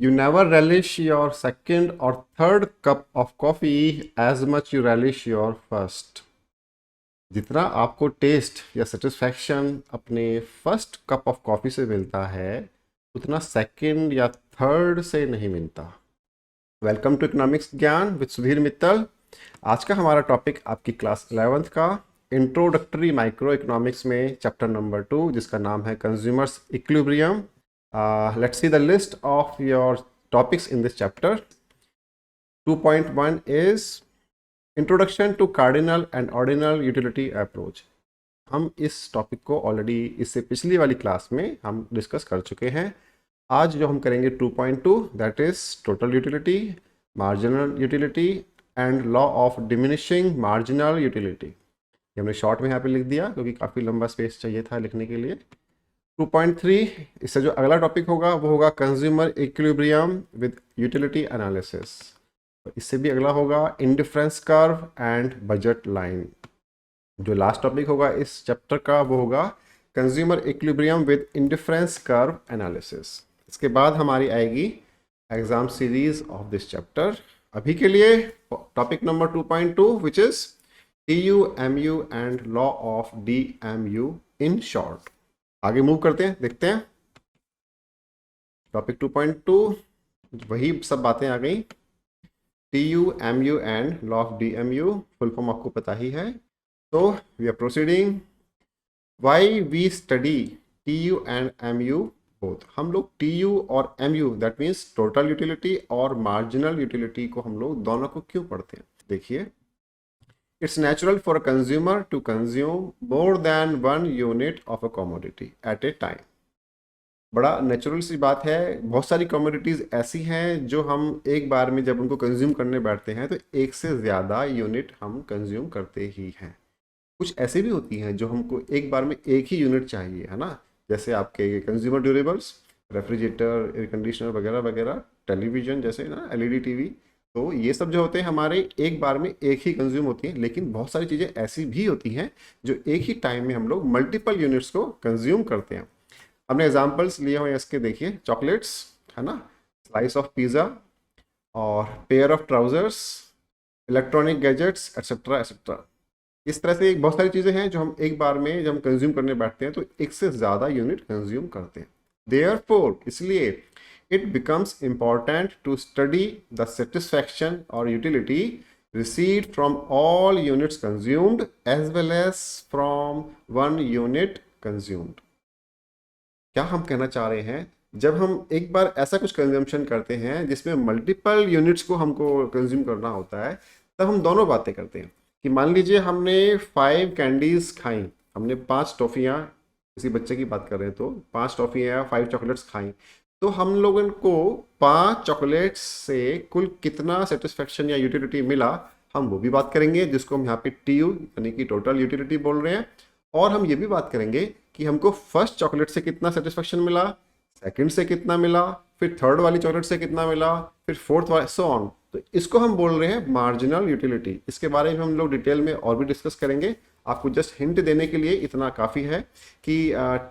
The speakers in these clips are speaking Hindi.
You never relish your second or third cup of coffee as much you relish your first. जितना आपको टेस्ट या सेटिस्फैक्शन अपने फर्स्ट कप ऑफ कॉफ़ी से मिलता है उतना सेकंड या थर्ड से नहीं मिलता। वेलकम टू इकोनॉमिक्स ज्ञान विद सुधीर मित्तल। आज का हमारा टॉपिक आपकी क्लास 11th का इंट्रोडक्टरी माइक्रो इकोनॉमिक्स में चैप्टर नंबर 2 जिसका नाम है consumers equilibrium. Let's see the list of your topics in this chapter. 2.1 is Introduction to Cardinal and Ordinal Utility Approach. हम इस टॉपिक को ऑलरेडी इससे पिछली वाली क्लास में हम डिस्कस कर चुके हैं। आज जो हम करेंगे 2.2 that is total utility, marginal utility and law of diminishing marginal utility. ये हमने शॉर्ट में यहाँ पे लिख दिया क्योंकि काफ़ी लंबा स्पेस चाहिए था लिखने के लिए। 2.3 इससे जो अगला टॉपिक होगा वो होगा consumer equilibrium with utility analysis. इससे भी अगला होगा indifference curve and budget line. जो लास्ट टॉपिक होगा इस चैप्टर का वो होगा consumer equilibrium with indifference curve analysis. इसके बाद हमारी आएगी exam series of this chapter. अभी के लिए topic number 2.2 which is TU, MU and law of DMU in short. आगे मूव करते हैं, देखते हैं टॉपिक 2.2। वही सब बातें आ गई। TU, MU and law of DMU full form आपको पता ही है। तो we are proceeding. Why we study TU and MU both. हम लोग TU और MU that means total utility और मार्जिनल यूटिलिटी को हम लोग दोनों को क्यों पढ़ते हैं? देखिए, It's natural for a consumer to consume more than one unit of a commodity at a time. बड़ा नेचुरल सी बात है। बहुत सारी कमोडिटीज़ ऐसी हैं जो हम एक बार में जब उनको कंज्यूम करने बैठते हैं तो एक से ज़्यादा यूनिट हम कंज्यूम करते ही हैं। कुछ ऐसी भी होती हैं जो हमको एक बार में एक ही यूनिट चाहिए, है ना। जैसे आपके consumer durables, refrigerator, air conditioner वगैरह वगैरह, टेलीविज़न जैसे ना LED टीवी। तो ये सब जो होते हैं हमारे एक बार में एक ही कंज्यूम होती हैं। लेकिन बहुत सारी चीज़ें ऐसी भी होती हैं जो एक ही टाइम में हम लोग मल्टीपल यूनिट्स को कंज्यूम करते हैं। हमने एग्जांपल्स लिए हुए इसके, देखिए चॉकलेट्स, है ना, स्लाइस ऑफ पिज़्ज़ा और pair of trousers, electronic gadgets etcetera etcetera. इस तरह से बहुत सारी चीज़ें हैं जो हम एक बार में जब हम कंज्यूम करने बैठते हैं तो एक से ज़्यादा यूनिट कंज्यूम करते हैं। देयरफॉर इसलिए it becomes important to study the satisfaction or utility received from all units consumed as well as from one unit consumed। क्या हम कहना चाह रहे हैं? जब हम एक बार ऐसा कुछ कंजम्पशन करते हैं जिसमें मल्टीपल यूनिट्स को हमको कंज्यूम करना होता है तब हम दोनों बातें करते हैं कि मान लीजिए हमने 5 कैंडीज खाई, हमने 5 टॉफ़ियाँ, किसी बच्चे की बात कर रहे हैं तो 5 टॉफ़ियाँ 5 चॉकलेट्स खाई, तो हम लोगों को 5 चॉकलेट्स से कुल कितना सेटिस्फेक्शन या यूटिलिटी मिला हम वो भी बात करेंगे, जिसको हम यहाँ पे TU यानी कि टोटल यूटिलिटी बोल रहे हैं। और हम ये भी बात करेंगे कि हमको फर्स्ट चॉकलेट से कितना सेटिस्फेक्शन मिला, सेकंड से कितना मिला, फिर थर्ड वाली चॉकलेट से कितना मिला, फिर फोर्थ वाला, सो ऑन। तो इसको हम बोल रहे हैं मार्जिनल यूटिलिटी। इसके बारे में हम लोग डिटेल में और भी डिस्कस करेंगे। आपको जस्ट हिंट देने के लिए इतना काफ़ी है कि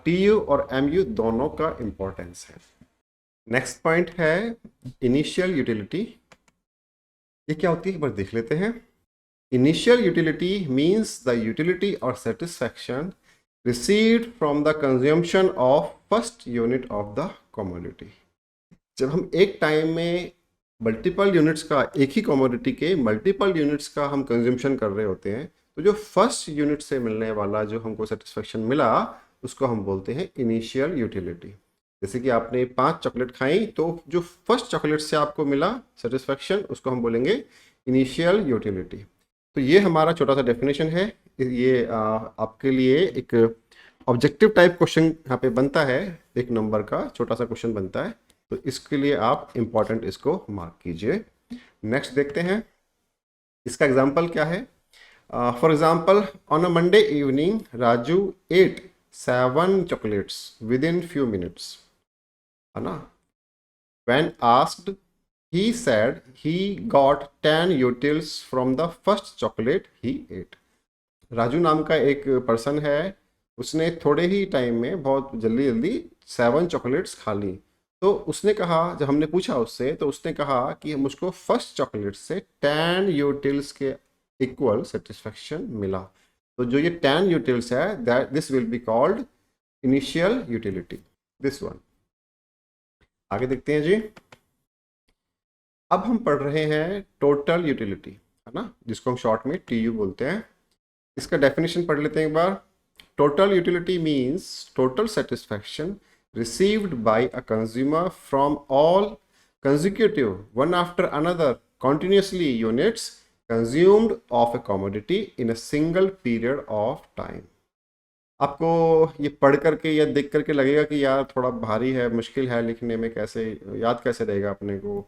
TU और MU दोनों का इम्पोर्टेंस है। नेक्स्ट पॉइंट है इनिशियल यूटिलिटी। ये क्या होती है एक बार देख लेते हैं। Initial utility means the utility और satisfaction received from the consumption of first unit of the commodity. जब हम एक टाइम में मल्टीपल यूनिट्स का, एक ही कमोडिटी के मल्टीपल यूनिट्स का हम कंजम्पशन कर रहे होते हैं तो जो फर्स्ट यूनिट से मिलने वाला जो हमको सेटिस्फैक्शन मिला उसको हम बोलते हैं इनिशियल यूटिलिटी। जैसे कि आपने 5 चॉकलेट खाई तो जो फर्स्ट चॉकलेट से आपको मिला सेटिस्फैक्शन उसको हम बोलेंगे इनिशियल यूटिलिटी। तो ये हमारा छोटा सा डेफिनेशन है। ये आपके लिए एक ऑब्जेक्टिव टाइप क्वेश्चन यहाँ पे बनता है, एक नंबर का छोटा सा क्वेश्चन बनता है, तो इसके लिए आप इम्पॉर्टेंट इसको मार्क कीजिए। नेक्स्ट देखते हैं इसका एग्जाम्पल क्या है। For example, on a Monday evening Raju ate 7 chocolates within few minutes, है ना। When asked, he said he got 10 utils from the first chocolate he ate. Raju नाम का एक पर्सन है, उसने थोड़े ही टाइम में बहुत जल्दी जल्दी 7 चॉकलेट्स खा ली। तो उसने कहा, जब हमने पूछा उससे तो उसने कहा कि मुझको फर्स्ट चॉकलेट से 10 यूटिल्स के इक्वल सेटिस्फेक्शन मिला। तो जो ये 10 यूटिल्स है, that this will be called initial utility, this one. आगे देखते हैं जी। अब हम पढ़ रहे हैं टोटल यूटिलिटी, है ना, जिसको हम शॉर्ट में टीयू बोलते हैं। इसका डेफिनेशन पढ़ लेते हैं एक बार। Total utility means total satisfaction received by a consumer from all consecutive one after another continuously units consumed of a commodity in a single period of time। आपको ये पढ़ करके या देख करके लगेगा कि यार थोड़ा भारी है, मुश्किल है लिखने में, कैसे याद कैसे रहेगा अपने को।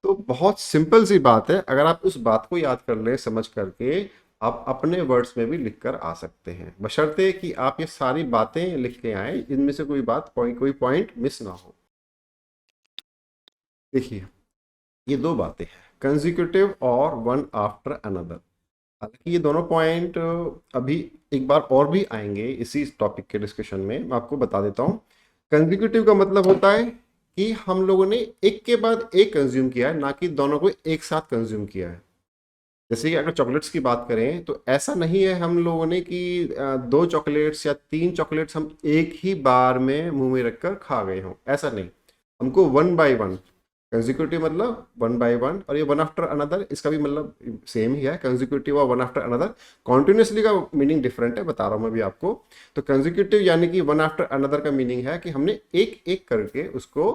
तो बहुत सिंपल सी बात है, अगर आप उस बात को याद कर लें समझ करके, आप अपने वर्ड्स में भी लिख कर आ सकते हैं, बशर्ते कि आप ये सारी बातें लिख के आए, इनमें से कोई बात कोई पॉइंट मिस ना हो। देखिए ये दो बातें हैं, कंसेक्यूटिव और वन आफ्टर अनदर। हालांकि ये दोनों पॉइंट अभी एक बार और भी आएंगे इसी टॉपिक के डिस्कशन में, मैं आपको बता देता हूँ। कंसेक्यूटिव का मतलब होता है कि हम लोगों ने एक के बाद एक कंज्यूम किया है, ना कि दोनों को एक साथ कंज्यूम किया है। जैसे कि अगर चॉकलेट्स की बात करें तो ऐसा नहीं है हम लोगों ने कि 2 चॉकलेट्स या 3 चॉकलेट्स हम एक ही बार में मुंह में रखकर खा गए हों, ऐसा नहीं। हमको 1 बाय 1 कंसेक्यूटिव मतलब 1 बाय 1, और ये 1 आफ्टर अनदर, इसका भी मतलब सेम ही है, कंसेक्यूटिव और 1 आफ्टर अनदर। कॉन्टिन्यूसली का मीनिंग डिफरेंट है, बता रहा हूँ मैं भी आपको। तो कंसेक्यूटिव यानी कि 1 आफ्टर अनदर का मीनिंग है कि हमने एक एक करके उसको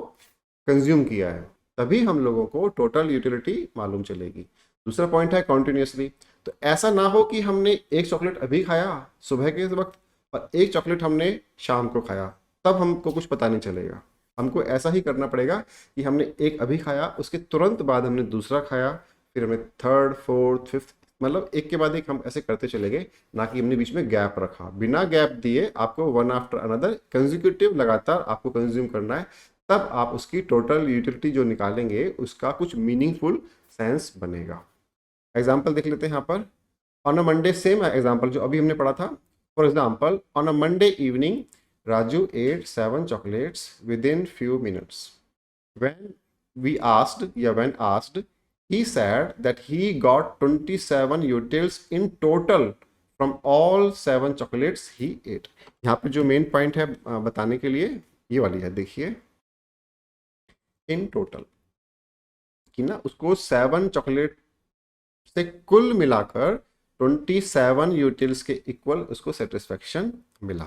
कंज्यूम किया है, तभी हम लोगों को टोटल यूटिलिटी मालूम चलेगी। दूसरा पॉइंट है कॉन्टिन्यूसली। तो ऐसा ना हो कि हमने एक चॉकलेट अभी खाया सुबह के वक्त और एक चॉकलेट हमने शाम को खाया, तब हमको कुछ पता नहीं चलेगा। हमको ऐसा ही करना पड़ेगा कि हमने एक अभी खाया, उसके तुरंत बाद हमने दूसरा खाया, फिर हमने थर्ड फोर्थ फिफ्थ, मतलब एक के बाद एक हम ऐसे करते चले गए, ना कि हमने बीच में गैप रखा। बिना गैप दिए आपको 1 आफ्टर अनदर कंसेक्यूटिव लगातार आपको कंज्यूम करना है, तब आप उसकी टोटल यूटिलिटी जो निकालेंगे उसका कुछ मीनिंगफुल सेंस बनेगा। एग्जाम्पल देख लेते हैं यहाँ पर। On a Monday, same example जो अभी हमने पढ़ा था। For example, on a Monday evening Raju ate 7 chocolates within few minutes. When asked, he said that he got 27 utils in total from all 7 chocolates he ate। यहाँ पे जो मेन पॉइंट है बताने के लिए ये वाली है, देखिए इन टोटल, कि ना उसको 7 चॉकलेट से कुल मिलाकर 27 यूटिल्स के इक्वल उसको सेटिस्फेक्शन मिला।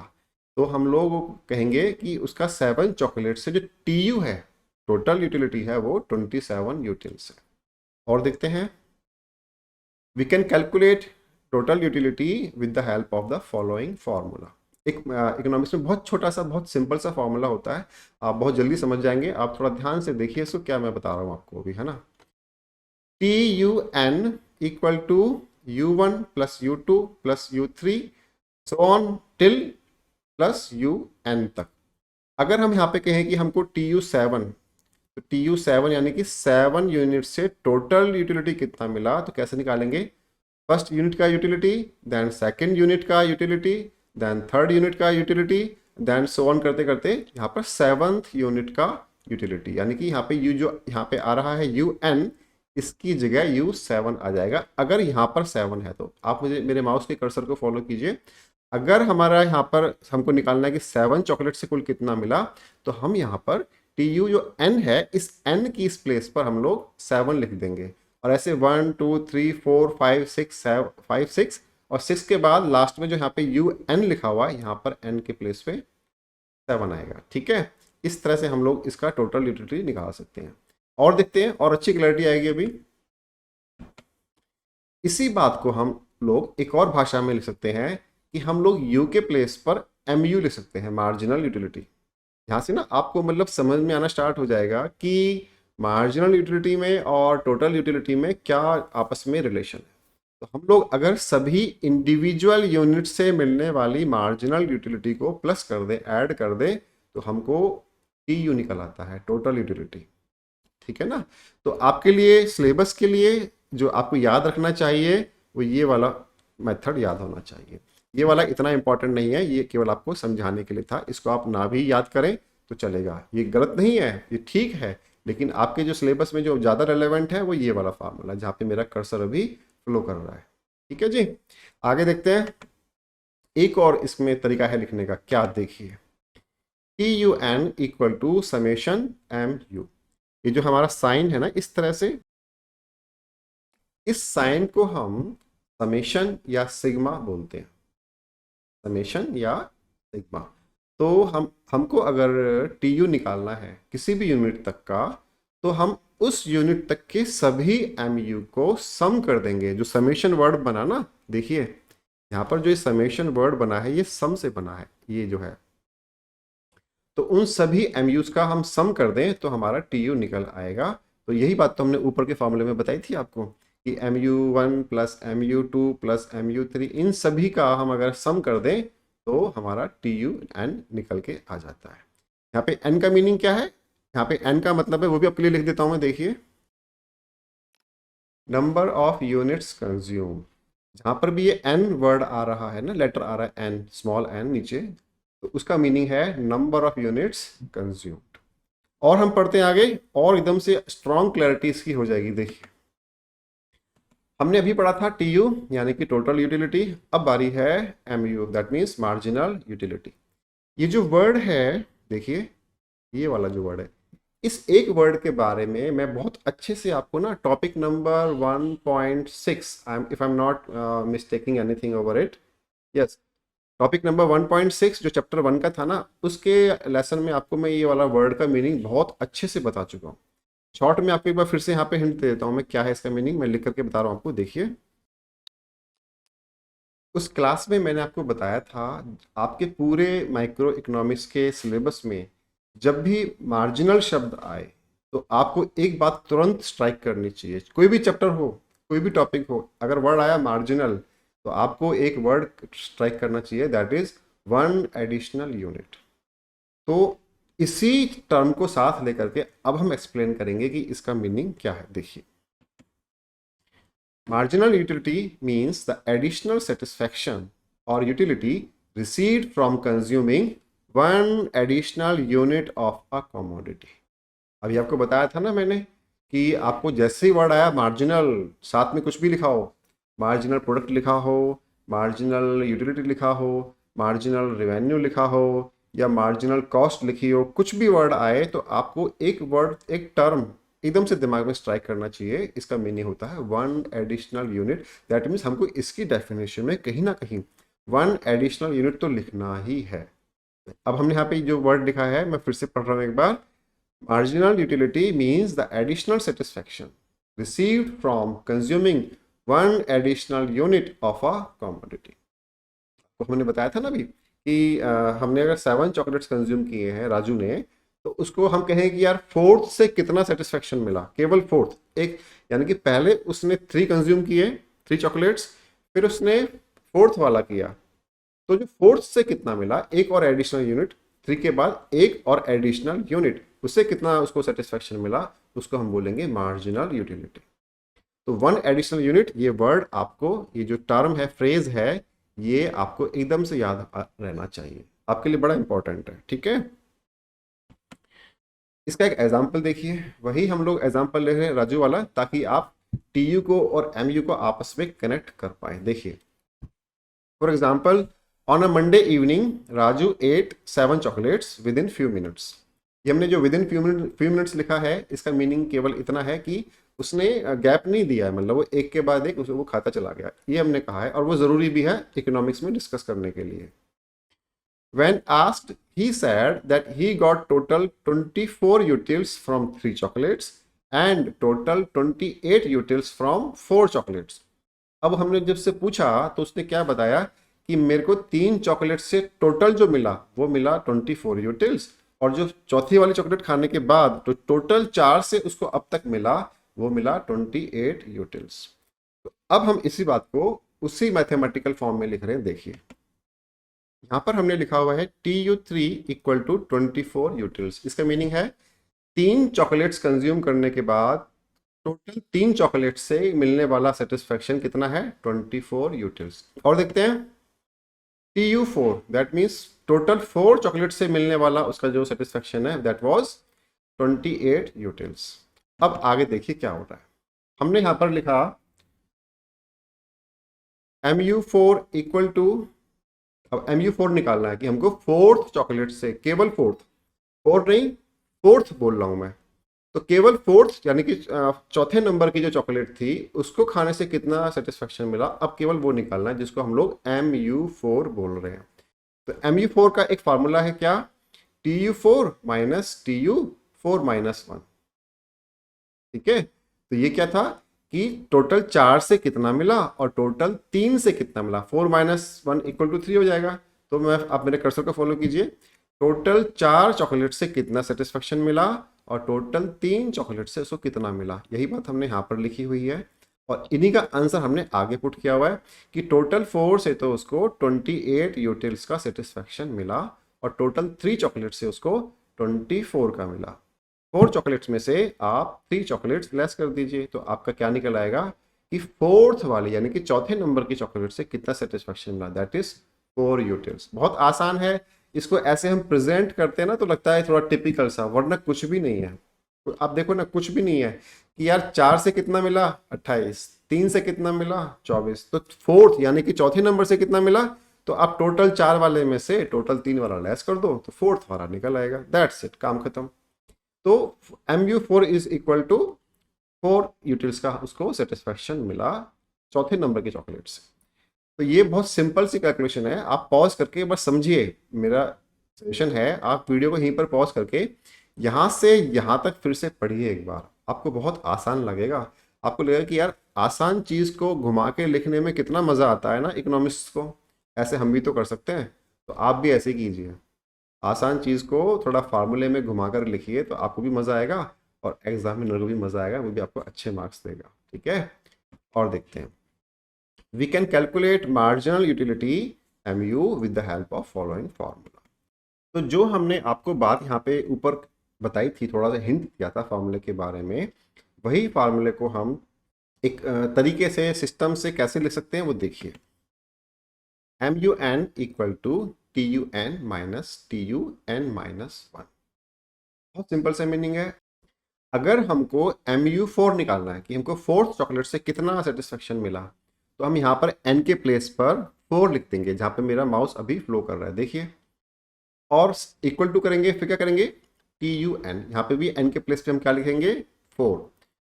तो हम लोग कहेंगे कि उसका 7 चॉकलेट से जो टीयू है, टोटल यूटिलिटी है, वो 27 यूटिल्स है। और देखते हैं, we can calculate total utility with the help of the following formula. एक इकोनॉमिक्स में बहुत छोटा सा बहुत सिंपल सा फार्मूला होता है, आप बहुत जल्दी समझ जाएंगे। आप थोड़ा ध्यान से देखिए इसको, क्या मैं बता रहा हूँ आपको अभी, है ना। TUN equal to U1 plus U2 plus U3 so on till plus UN तक। अगर हम यहाँ पे कहें कि हमको TU7, तो TU7 यानी कि 7 यूनिट से टोटल यूटिलिटी कितना मिला, तो कैसे निकालेंगे? फर्स्ट यूनिट का यूटिलिटी, देन सेकंड यूनिट का यूटिलिटी, देन थर्ड यूनिट का यूटिलिटी, देन सो ऑन करते करते यहाँ पर 7th यूनिट का यूटिलिटी, यानी कि यहाँ पे यू जो यहाँ पे आ रहा है UN, इसकी जगह U7 आ जाएगा। अगर यहाँ पर 7 है तो आप मुझे मेरे माउस के कर्सर को फॉलो कीजिए। अगर हमारा यहाँ पर हमको निकालना है कि 7 चॉकलेट से कुल कितना मिला, तो हम यहाँ पर TU जो N है, इस N की इस प्लेस पर हम लोग 7 लिख देंगे, और ऐसे 1 2 3 4 5 6 5 6, और 6 के बाद लास्ट में जो यहाँ पे UN लिखा हुआ है, यहाँ पर N के प्लेस पे 7 आएगा। ठीक है, इस तरह से हम लोग इसका टोटल यूटिलिटी निकाल सकते हैं। और देखते हैं, और अच्छी क्लैरिटी आएगी अभी। इसी बात को हम लोग एक और भाषा में लिख सकते हैं कि हम लोग U के प्लेस पर MU लिख सकते हैं, मार्जिनल यूटिलिटी। यहाँ से ना आपको मतलब समझ में आना स्टार्ट हो जाएगा कि मार्जिनल यूटिलिटी में और टोटल यूटिलिटी में क्या आपस में रिलेशन है। तो हम लोग अगर सभी इंडिविजुअल यूनिट से मिलने वाली मार्जिनल यूटिलिटी को प्लस कर दे, ऐड कर दे, तो हमको TU निकल आता है, टोटल यूटिलिटी। ठीक है ना। तो आपके लिए सिलेबस के लिए जो आपको याद रखना चाहिए वो ये वाला मेथड याद होना चाहिए। ये वाला इतना इंपॉर्टेंट नहीं है, ये केवल आपको समझाने के लिए था। इसको आप ना भी याद करें तो चलेगा। ये गलत नहीं है, ये ठीक है, लेकिन आपके जो सिलेबस में जो ज़्यादा रेलेवेंट है वो ये वाला फार्मूला जहाँ पे मेरा कर्सर अभी फ्लो कर रहा है। ठीक है जी, आगे देखते हैं। एक और इसमें तरीका है लिखने का, क्या देखिए, TUN equal to summation MU। ये जो हमारा साइन है ना, इस तरह से, इस साइन को हम समेशन या सिग्मा बोलते हैं, समेशन या सिग्मा। तो हमको अगर TU निकालना है किसी भी यूनिट तक का, तो हम उस यूनिट तक के सभी MU को सम कर देंगे। जो समेशन वर्ड बना ना, देखिए यहाँ पर जो ये समेशन वर्ड बना है ये सम से बना है, ये जो है, तो उन सभी MUs का हम सम कर दें तो हमारा TU निकल आएगा। तो यही बात तो हमने ऊपर के फॉर्मूले में बताई थी आपको कि MU1 plus MU2 plus MU3 इन सभी का हम अगर सम कर दें तो हमारा TUN निकल के आ जाता है। यहाँ पे N का मीनिंग क्या है, यहाँ पे N का मतलब है, वो भी आपके लिए लिख देता हूँ मैं, देखिए, नंबर ऑफ यूनिट्स कंज्यूम। जहाँ पर भी ये N वर्ड आ रहा है ना, लेटर आ रहा है N, स्मॉल n नीचे, तो उसका मीनिंग है नंबर ऑफ यूनिट्स कंज्यूम्ड। और हम पढ़ते हैं आगे, और एकदम से स्ट्रॉन्ग क्लैरिटी इसकी हो जाएगी। देखिए, हमने अभी पढ़ा था TU यानी कि टोटल यूटिलिटी, अब बारी है MU, that means marginal utility. ये जो वर्ड है, देखिए ये वाला जो वर्ड है, इस एक वर्ड के बारे में मैं बहुत अच्छे से आपको ना topic number 1.6, if I am not mistaking anything over it, yes, topic number 1.6 जो चैप्टर 1 का था ना, उसके लेसन में आपको मैं ये वाला वर्ड का मीनिंग बहुत अच्छे से बता चुका हूँ। शॉर्ट में आपको एक बार फिर से यहाँ पे हिंट दे देता हूँ मैं, क्या है इसका मीनिंग, मैं लिख करके बता रहा हूँ आपको। देखिए, उस क्लास में मैंने आपको बताया था, आपके पूरे माइक्रो इकोनॉमिक्स के सिलेबस में जब भी मार्जिनल शब्द आए तो आपको एक बात तुरंत स्ट्राइक करनी चाहिए। कोई भी चैप्टर हो, कोई भी टॉपिक हो, अगर वर्ड आया मार्जिनल तो आपको एक वर्ड स्ट्राइक करना चाहिए, that is one additional unit. तो इसी टर्म को साथ लेकर के अब हम एक्सप्लेन करेंगे कि इसका मीनिंग क्या है। देखिए, marginal utility means the additional satisfaction or utility received from consuming one additional unit of a commodity। अभी आपको बताया था ना मैंने कि आपको जैसे ही वर्ड आया मार्जिनल, साथ में कुछ भी लिखा हो, मार्जिनल प्रोडक्ट लिखा हो, मार्जिनल यूटिलिटी लिखा हो, मार्जिनल रेवेन्यू लिखा हो, या मार्जिनल कॉस्ट लिखी हो, कुछ भी वर्ड आए तो आपको एक वर्ड, एक टर्म एकदम से दिमाग में स्ट्राइक करना चाहिए। इसका मीनिंग होता है one additional unit. That means हमको इसकी डेफिनेशन में कहीं ना कहीं वन एडिशनल यूनिट तो लिखना ही है। अब हमने यहाँ पे जो वर्ड लिखा है मैं फिर से पढ़ रहा हूँ एक बार, marginal utility means the additional satisfaction received from consuming one additional unit of a commodity. तो हमने बताया था ना अभी कि हमने अगर 7 चॉकलेट्स कंज्यूम किए हैं राजू ने, तो उसको हम कहें कि यार फोर्थ से कितना सेटिस्फेक्शन मिला, केवल फोर्थ एक, यानी कि पहले उसने 3 कंज्यूम किए, 3 चॉकलेट्स, फिर उसने फोर्थ वाला किया, तो जो फोर्थ से कितना मिला, एक और एडिशनल यूनिट, 3 के बाद एक और एडिशनल यूनिट, उससे कितना उसको सेटिस्फेक्शन मिला, उसको हम बोलेंगे मार्जिनल यूटिलिटी। तो वन एडिशनल यूनिट, ये वर्ड आपको, ये जो टर्म है, फ्रेज है, ये आपको एकदम से याद रहना चाहिए, आपके लिए बड़ा इंपॉर्टेंट है। ठीक है, इसका एक एग्जाम्पल देखिए, वही हम लोग एग्जाम्पल ले रहे हैं राजू वाला, ताकि आप TU को और MU को आपस में कनेक्ट कर पाए। देखिए, for example, on a Monday evening Raju ate 7 chocolates within few minutes. ये हमने जो विद इन फ्यू मिनट्स लिखा है, इसका मीनिंग केवल इतना है कि उसने गैप नहीं दिया है, मतलब वो एक के बाद एक वो खाता चला गया, ये हमने कहा है, और वो ज़रूरी भी है इकोनॉमिक्स में डिस्कस करने के लिए। When asked, he said that he got total 24 utils from 3 chocolates and total 28 utils from 4 chocolates। अब हमने जब से पूछा तो उसने क्या बताया कि मेरे को 3 चॉकलेट से टोटल जो मिला वो मिला 24 यूटिल्स, और जो चौथी वाली चॉकलेट खाने के बाद तो टोटल 4 से उसको अब तक मिला वो मिला 28 यूटिल्स। तो अब हम इसी बात को उसी मैथमेटिकल फॉर्म में लिख रहे हैं। देखिए, यहाँ पर हमने लिखा हुआ है TU3 इक्वल टू 24 यूटिल्स। इसका मीनिंग है 3 चॉकलेट्स कंज्यूम करने के बाद टोटल 3 चॉकलेट से मिलने वाला सेटिस्फेक्शन कितना है, 24 यूटिल्स। और देखते हैं, TU4 that means total 4 chocolate से मिलने वाला उसका जो सेटिस्फेक्शन है दैट वाज 28 यूटिल्स। अब आगे देखिए क्या हो रहा है। हमने यहां पर लिखा MU4 इक्वल टू, अब MU4 निकालना है कि हमको फोर्थ चॉकलेट से, केवल फोर्थ नहीं, फोर्थ बोल रहा हूं मैं, तो केवल फोर्थ यानी कि चौथे नंबर की जो चॉकलेट थी उसको खाने से कितना सेटिस्फेक्शन मिला, अब केवल वो निकालना है जिसको हम लोग MU4 बोल रहे हैं। तो MU4 का एक फार्मूला है क्या, TU4 माइनस TU4 - 1। ठीक है, तो ये क्या था कि टोटल 4 से कितना मिला और टोटल 3 से कितना मिला, 4 - 1 इक्वल टू 3 हो जाएगा। तो मैं, आप मेरे कर्सर को फॉलो कीजिए, टोटल 4 चॉकलेट से कितना सेटिस्फेक्शन मिला और टोटल 3 चॉकलेट से उसको कितना मिला, यही बात हमने यहाँ पर लिखी हुई है। और इन्हीं का आंसर हमने आगे पुट किया हुआ है कि टोटल 4 से तो उसको 28 यूटिल्स का सेटिस्फेक्शन मिला और टोटल 3 चॉकलेट से उसको 24 का मिला। 4 चॉकलेट्स में से आप 3 चॉकलेट्स लेस कर दीजिए तो आपका क्या निकल आएगा कि फोर्थ वाली यानी कि चौथे नंबर की चॉकलेट से कितना सेटिस्फेक्शन मिला, दैट इज 4 यूटिल्स। बहुत आसान है, इसको ऐसे हम प्रेजेंट करते हैं ना तो लगता है थोड़ा टिपिकल सा, वरना कुछ भी नहीं है। तो आप देखो ना, कुछ भी नहीं है कि यार 4 से कितना मिला 28, 3 से कितना मिला 24, तो फोर्थ यानी कि चौथे नंबर से कितना मिला, तो आप टोटल 4 वाले में से टोटल 3 वाला लेस कर दो तो फोर्थ वाला निकल आएगा, दैट्स इट, काम खत्म। तो MU4 is equal to 4 utils का उसको सेटिस्फेक्शन मिला चौथे नंबर की चॉकलेट से। तो ये बहुत सिंपल सी कैलकुलेशन है, आप पॉज करके बस समझिए, मेरा सजेशन है आप वीडियो को यहीं पर पॉज करके यहाँ से यहाँ तक फिर से पढ़िए एक बार, आपको बहुत आसान लगेगा। आपको लगेगा कि यार आसान चीज़ को घुमा के लिखने में कितना मज़ा आता है ना इकोनॉमिक्स को, ऐसे हम भी तो कर सकते हैं, तो आप भी ऐसे कीजिए। आसान चीज़ को थोड़ा फार्मूले में घुमाकर लिखिए तो आपको भी मज़ा आएगा और एग्जामिनर को भी मज़ा आएगा, वो भी आपको अच्छे मार्क्स देगा। ठीक है, और देखते हैं, we can calculate marginal utility MU with the help of following formula. तो जो हमने आपको बात यहाँ पे ऊपर बताई थी, थोड़ा सा हिंट दिया था फार्मूले के बारे में, वही फार्मूले को हम एक तरीके से सिस्टम से कैसे लिख सकते हैं वो देखिए। MUN equal to TUN minus TUN-1। बहुत सिंपल सा मीनिंग है। अगर हमको MU4 निकालना है कि हमको फोर्थ चॉकलेट से कितना सेटिस्फेक्शन मिला, तो हम यहाँ पर n के प्लेस पर 4 लिख देंगे, जहाँ पे मेरा माउस अभी फ्लो कर रहा है देखिए, और इक्वल टू करेंगे, फिर क्या करेंगे TUN, यहाँ पे भी n के प्लेस पे हम क्या लिखेंगे 4,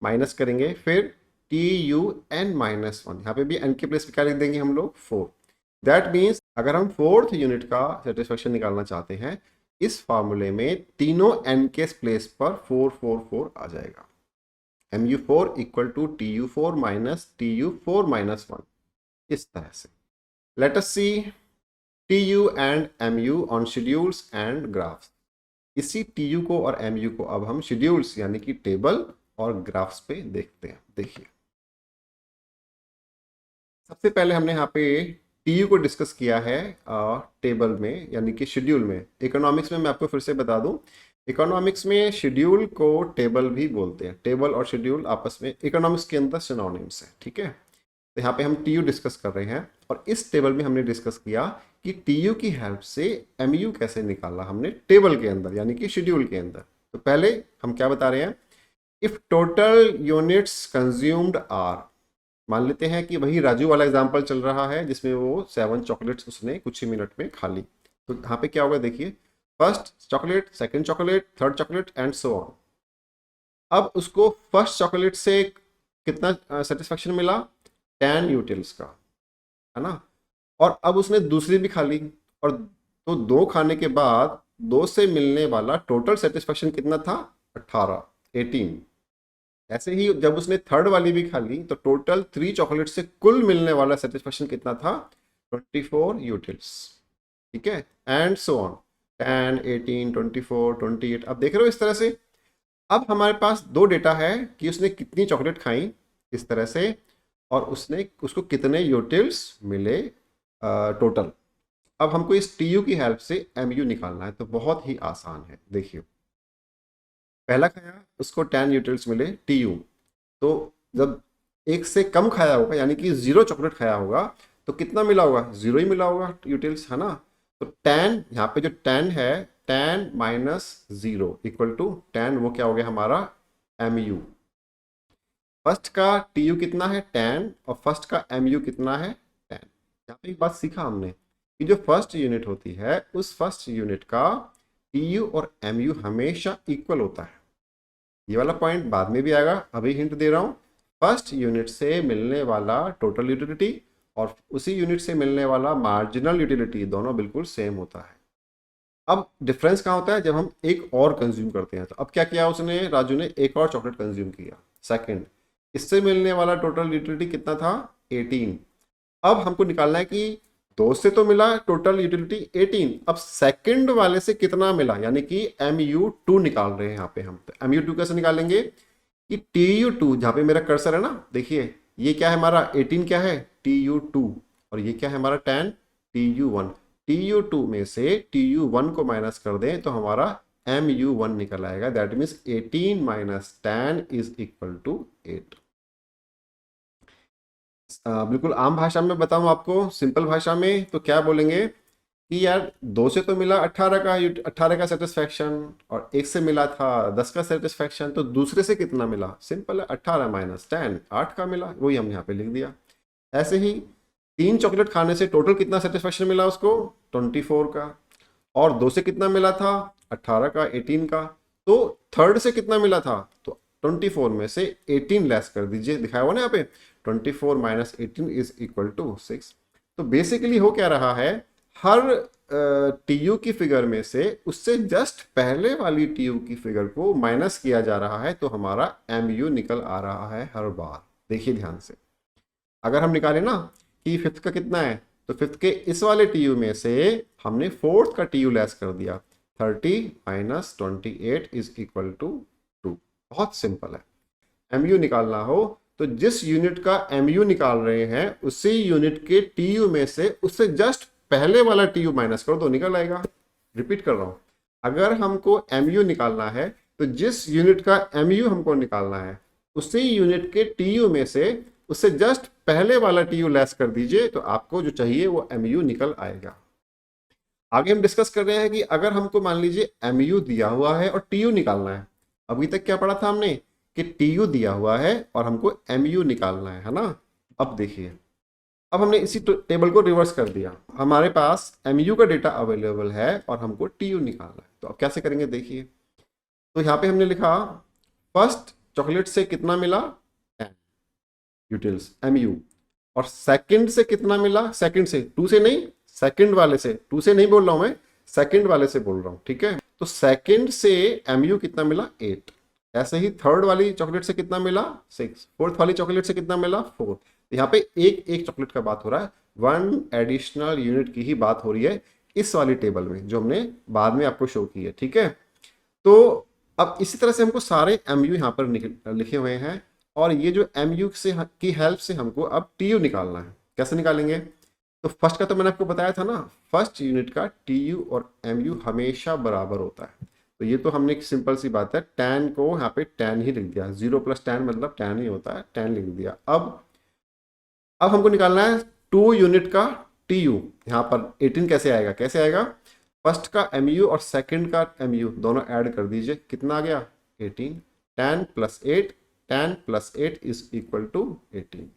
माइनस करेंगे, फिर TUN-1, यहाँ पे भी n के प्लेस पे क्या लिख देंगे हम लोग 4। दैट मीन्स अगर हम फोर्थ यूनिट का सेटिस्फेक्शन निकालना चाहते हैं, इस फार्मूले में तीनों n के प्लेस पर 4 4 4 आ जाएगा। MU4 equal to TU4 minus TU4-1, इस तरह से। Let us see TU and MU on schedules and graphs. इसी TU को और MU को अब हम शेड्यूल्स यानी कि टेबल और ग्राफ्स पे देखते हैं। देखिए, सबसे पहले हमने यहाँ पे TU को डिस्कस किया है टेबल में यानी कि शेड्यूल में। इकोनॉमिक्स में मैं आपको फिर से बता दूं, इकोनॉमिक्स में शेड्यूल को टेबल भी बोलते हैं। टेबल और शेड्यूल आपस में इकोनॉमिक्स के अंदर सिनोनिम्स हैं। ठीक है, तो यहाँ पे हम TU डिस्कस कर रहे हैं और इस टेबल में हमने डिस्कस किया कि TU की हेल्प से MU कैसे निकाला हमने टेबल के अंदर यानी कि शेड्यूल के अंदर। तो पहले हम क्या बता रहे हैं, if total units consumed are, मान लेते हैं कि वही राजू वाला एग्जांपल चल रहा है जिसमें वो 7 चॉकलेट्स उसने कुछ ही मिनट में खा ली। तो यहाँ पे क्या होगा देखिए, first chocolate, second chocolate, third chocolate and so on. अब उसको फर्स्ट चॉकलेट से कितना सेटिस्फेक्शन मिला, 10 यूटिल्स का, है ना, और अब उसने दूसरी भी खा ली, और तो 2 खाने के बाद 2 से मिलने वाला टोटल सेटिस्फेक्शन कितना था 18। ऐसे ही जब उसने थर्ड वाली भी खा ली तो टोटल 3 चॉकलेट से कुल मिलने वाला सेटिस्फेक्शन कितना था 24 यूटिल्स। ठीक है, एंड सो ऑन, 10, 18, 24, 28। अब देख रहे हो इस तरह से। अब हमारे पास 2 डेटा है कि उसने कितनी चॉकलेट खाई इस तरह से, और उसको कितने यूटिल्स मिले टोटल। अब हमको इस TU की हेल्प से MU निकालना है, तो बहुत ही आसान है। देखिए, पहला खाया उसको 10 यूटिल्स मिले TU, तो जब 1 से कम खाया होगा यानी कि 0 चॉकलेट खाया होगा तो कितना मिला होगा, 0 ही मिला होगा यूटिल्स, है ना। तो tan, यहाँ पे जो tan है, tan minus 0 equal to tan, वो क्या हो गया हमारा mu। फर्स्ट का tu कितना है 10 और फर्स्ट का mu कितना है 10। यहाँ पे एक बात सीखा हमने कि जो फर्स्ट यूनिट होती है उस फर्स्ट यूनिट का tu और mu हमेशा इक्वल होता है। ये वाला पॉइंट बाद में भी आएगा, अभी हिंट दे रहा हूँ। फर्स्ट यूनिट से मिलने वाला टोटल यूटिलिटी और उसी यूनिट से मिलने वाला मार्जिनल यूटिलिटी दोनों बिल्कुल सेम होता है। अब डिफरेंस कहाँ होता है, जब हम एक और कंज्यूम करते हैं। तो अब क्या किया उसने, राजू ने एक और चॉकलेट कंज्यूम किया सेकंड, इससे मिलने वाला टोटल यूटिलिटी कितना था 18। अब हमको निकालना है कि 2 से तो मिला टोटल यूटिलिटी 18, अब सेकंड वाले से कितना मिला, यानी कि mu2 निकाल रहे हैं यहाँ पे हम। तो mu2 कैसे निकालेंगे कि tu2, जहाँ पे मेरा कर्सर है ना, देखिए ये क्या है हमारा 18 क्या है tu2 और ये क्या है हमारा 10 tu1। tu2 में से tu1 को माइनस कर दें तो हमारा mu1 निकल आएगा। That means 18 minus 10 is equal to 8। बिल्कुल आम भाषा में बताऊं आपको, सिंपल भाषा में, तो क्या बोलेंगे कि यार 2 से तो मिला 18 का सेटिस्फैक्शन और 1 से मिला था 10 का सेटिस्फैक्शन, तो दूसरे से कितना मिला, सिंपल है 18 माइनस 10 8 का मिला, वही हम यहाँ पे लिख दिया। ऐसे ही 3 चॉकलेट खाने से टोटल कितना सेटिस्फैक्शन मिला उसको 24 का, और 2 से कितना मिला था 18 का 18 का, तो थर्ड से कितना मिला था, तो 24 में से 18 लेस कर दीजिए, दिखाया हुआ ना यहाँ पे 24 माइनस 18 इज इक्वल टू 6। तो बेसिकली हो क्या रहा है, हर टीयू की फिगर में से उससे जस्ट पहले वाली टीयू की फिगर को माइनस किया जा रहा है, तो हमारा एमयू निकल आ रहा है हर बार। देखिए ध्यान से, अगर हम निकालें ना कि फिफ्थ का कितना है, तो फिफ्थ के इस वाले टीयू में से हमने फोर्थ का टीयू लेस कर दिया, 30 माइनस 28 इज इक्वल टू 2। बहुत सिंपल है। एमयू निकालना हो तो जिस यूनिट का एमयू निकाल रहे हैं उसी यूनिट के टीयू में से उससे जस्ट पहले वाला टीयू माइनस करो तो निकल आएगा। रिपीट कर रहा हूं, अगर हमको एमयू निकालना है तो जिस यूनिट का एमयू हमको निकालना है उसी यूनिट के टीयू में से उससे जस्ट पहले वाला टीयू लेस कर दीजिए, तो आपको जो चाहिए वो एमयू निकल आएगा। आगे हम डिस्कस कर रहे हैं कि अगर हमको मान लीजिए एमयू दिया हुआ है और टीयू निकालना है। अभी तक क्या पढ़ा था हमने कि टीयू दिया हुआ है और हमको एमयू निकालना है ना। अब देखिए, अब हमने इसी टेबल को रिवर्स कर दिया, हमारे पास एमयू का डेटा अवेलेबल है और हमको टीयू निकालना है। तो अब कैसे करेंगे देखिए, तो यहाँ पे हमने लिखा फर्स्ट चॉकलेट से कितना मिला 10 यूटिल्स एमयू, और सेकंड से कितना मिला, सेकंड से 2 से नहीं, सेकंड वाले से, 2 से नहीं बोल रहा हूं मैं, सेकंड वाले से बोल रहा हूं, ठीक है। तो सेकंड से एमयू कितना मिला 8। ऐसे ही थर्ड वाली चॉकलेट से कितना मिला 6, फोर्थ वाली चॉकलेट से कितना मिला 4। यहाँ पे एक एक चॉकलेट का बात हो रहा है, 1 एडिशनल यूनिट की ही बात हो रही है इस वाली टेबल में जो हमने बाद में आपको शो की है, ठीक है। तो अब इसी तरह से हमको सारे एमयू यहाँ पर लिखे हुए हैं और ये जो एमयू से की हेल्प से हमको अब टीयू निकालना है। कैसे निकालेंगे, तो फर्स्ट का तो मैंने आपको बताया था ना, फर्स्ट यूनिट का टीयू और एमयू हमेशा बराबर होता है। तो ये तो हमने एक सिंपल सी बात है, tan को यहाँ पे tan ही लिख दिया, 0 + tan मतलब tan ही होता है, tan लिख दिया। अब हमको निकालना है 2 यूनिट का टीयू। यहाँ पर 18 कैसे आएगा, कैसे आएगा, फर्स्ट का एमयू और सेकंड का एमयू दोनों ऐड कर दीजिए, कितना आ गया 18, tan + 8 इज इक्वल टू 18।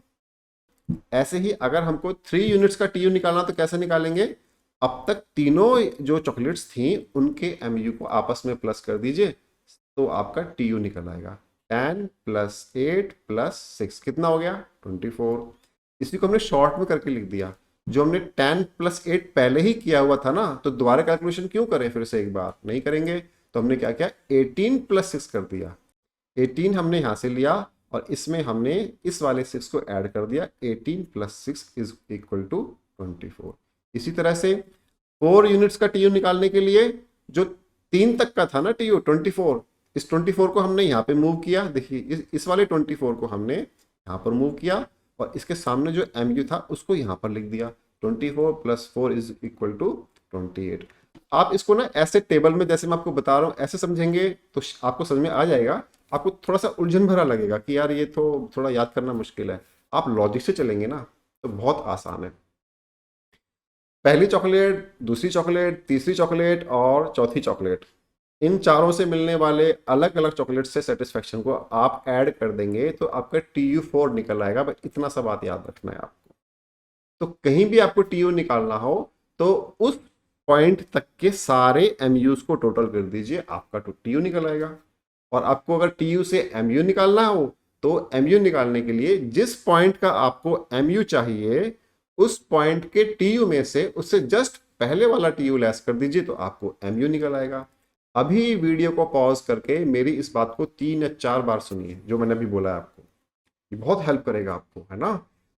ऐसे ही अगर हमको 3 यूनिट्स का टीयू निकालना तो कैसे निकालेंगे, अब तक तीनों जो चॉकलेट्स थी उनके एमयू को आपस में प्लस कर दीजिए तो आपका टीयू निकल आएगा। 10 + 8 + 6 कितना हो गया 24। इसी को हमने शॉर्ट में करके लिख दिया, जो हमने 10 + 8 पहले ही किया हुआ था ना, तो दोबारा कैलकुलेशन क्यों करें, फिर से एक बार नहीं करेंगे। तो हमने क्या किया 18 + 6 कर दिया, 18 हमने यहाँ से लिया और इसमें हमने इस वाले 6 को ऐड कर दिया, 18 + 6 इज इक्वल टू 24। इसी तरह से 4 यूनिट्स का टीयू निकालने के लिए जो 3 तक का था ना टीयू 24, इस 24 को हमने यहाँ पे मूव किया, देखिए इस वाले 24 को हमने यहाँ पर मूव किया और इसके सामने जो एमयू था उसको यहाँ पर लिख दिया, 24 + 4 इज इक्वल टू 28। आप इसको ना ऐसे टेबल में जैसे मैं आपको बता रहा हूँ ऐसे समझेंगे तो आपको समझ में आ जाएगा। आपको थोड़ा सा उलझन भरा लगेगा कि यार ये तो थोड़ा याद करना मुश्किल है, आप लॉजिक से चलेंगे ना तो बहुत आसान है। पहली चॉकलेट, दूसरी चॉकलेट, तीसरी चॉकलेट और चौथी चॉकलेट, इन चारों से मिलने वाले अलग अलग चॉकलेट से सेटिस्फेक्शन को आप ऐड कर देंगे तो आपका TU4 निकल आएगा। बस इतना सा बात याद रखना है आपको। तो कहीं भी आपको TU निकालना हो तो उस पॉइंट तक के सारे MUs को टोटल कर दीजिए, आपका तो TU निकल आएगा। और आपको अगर TU से MU निकालना हो तो MU निकालने के लिए जिस पॉइंट का आपको MU चाहिए उस पॉइंट के TU में से उससे जस्ट पहले वाला TU लेस कर दीजिए तो आपको MU निकल आएगा। अभी वीडियो को पॉज करके मेरी इस बात को 3 या 4 बार सुनिए, जो मैंने अभी बोला है आपको, ये बहुत हेल्प करेगा आपको, है ना।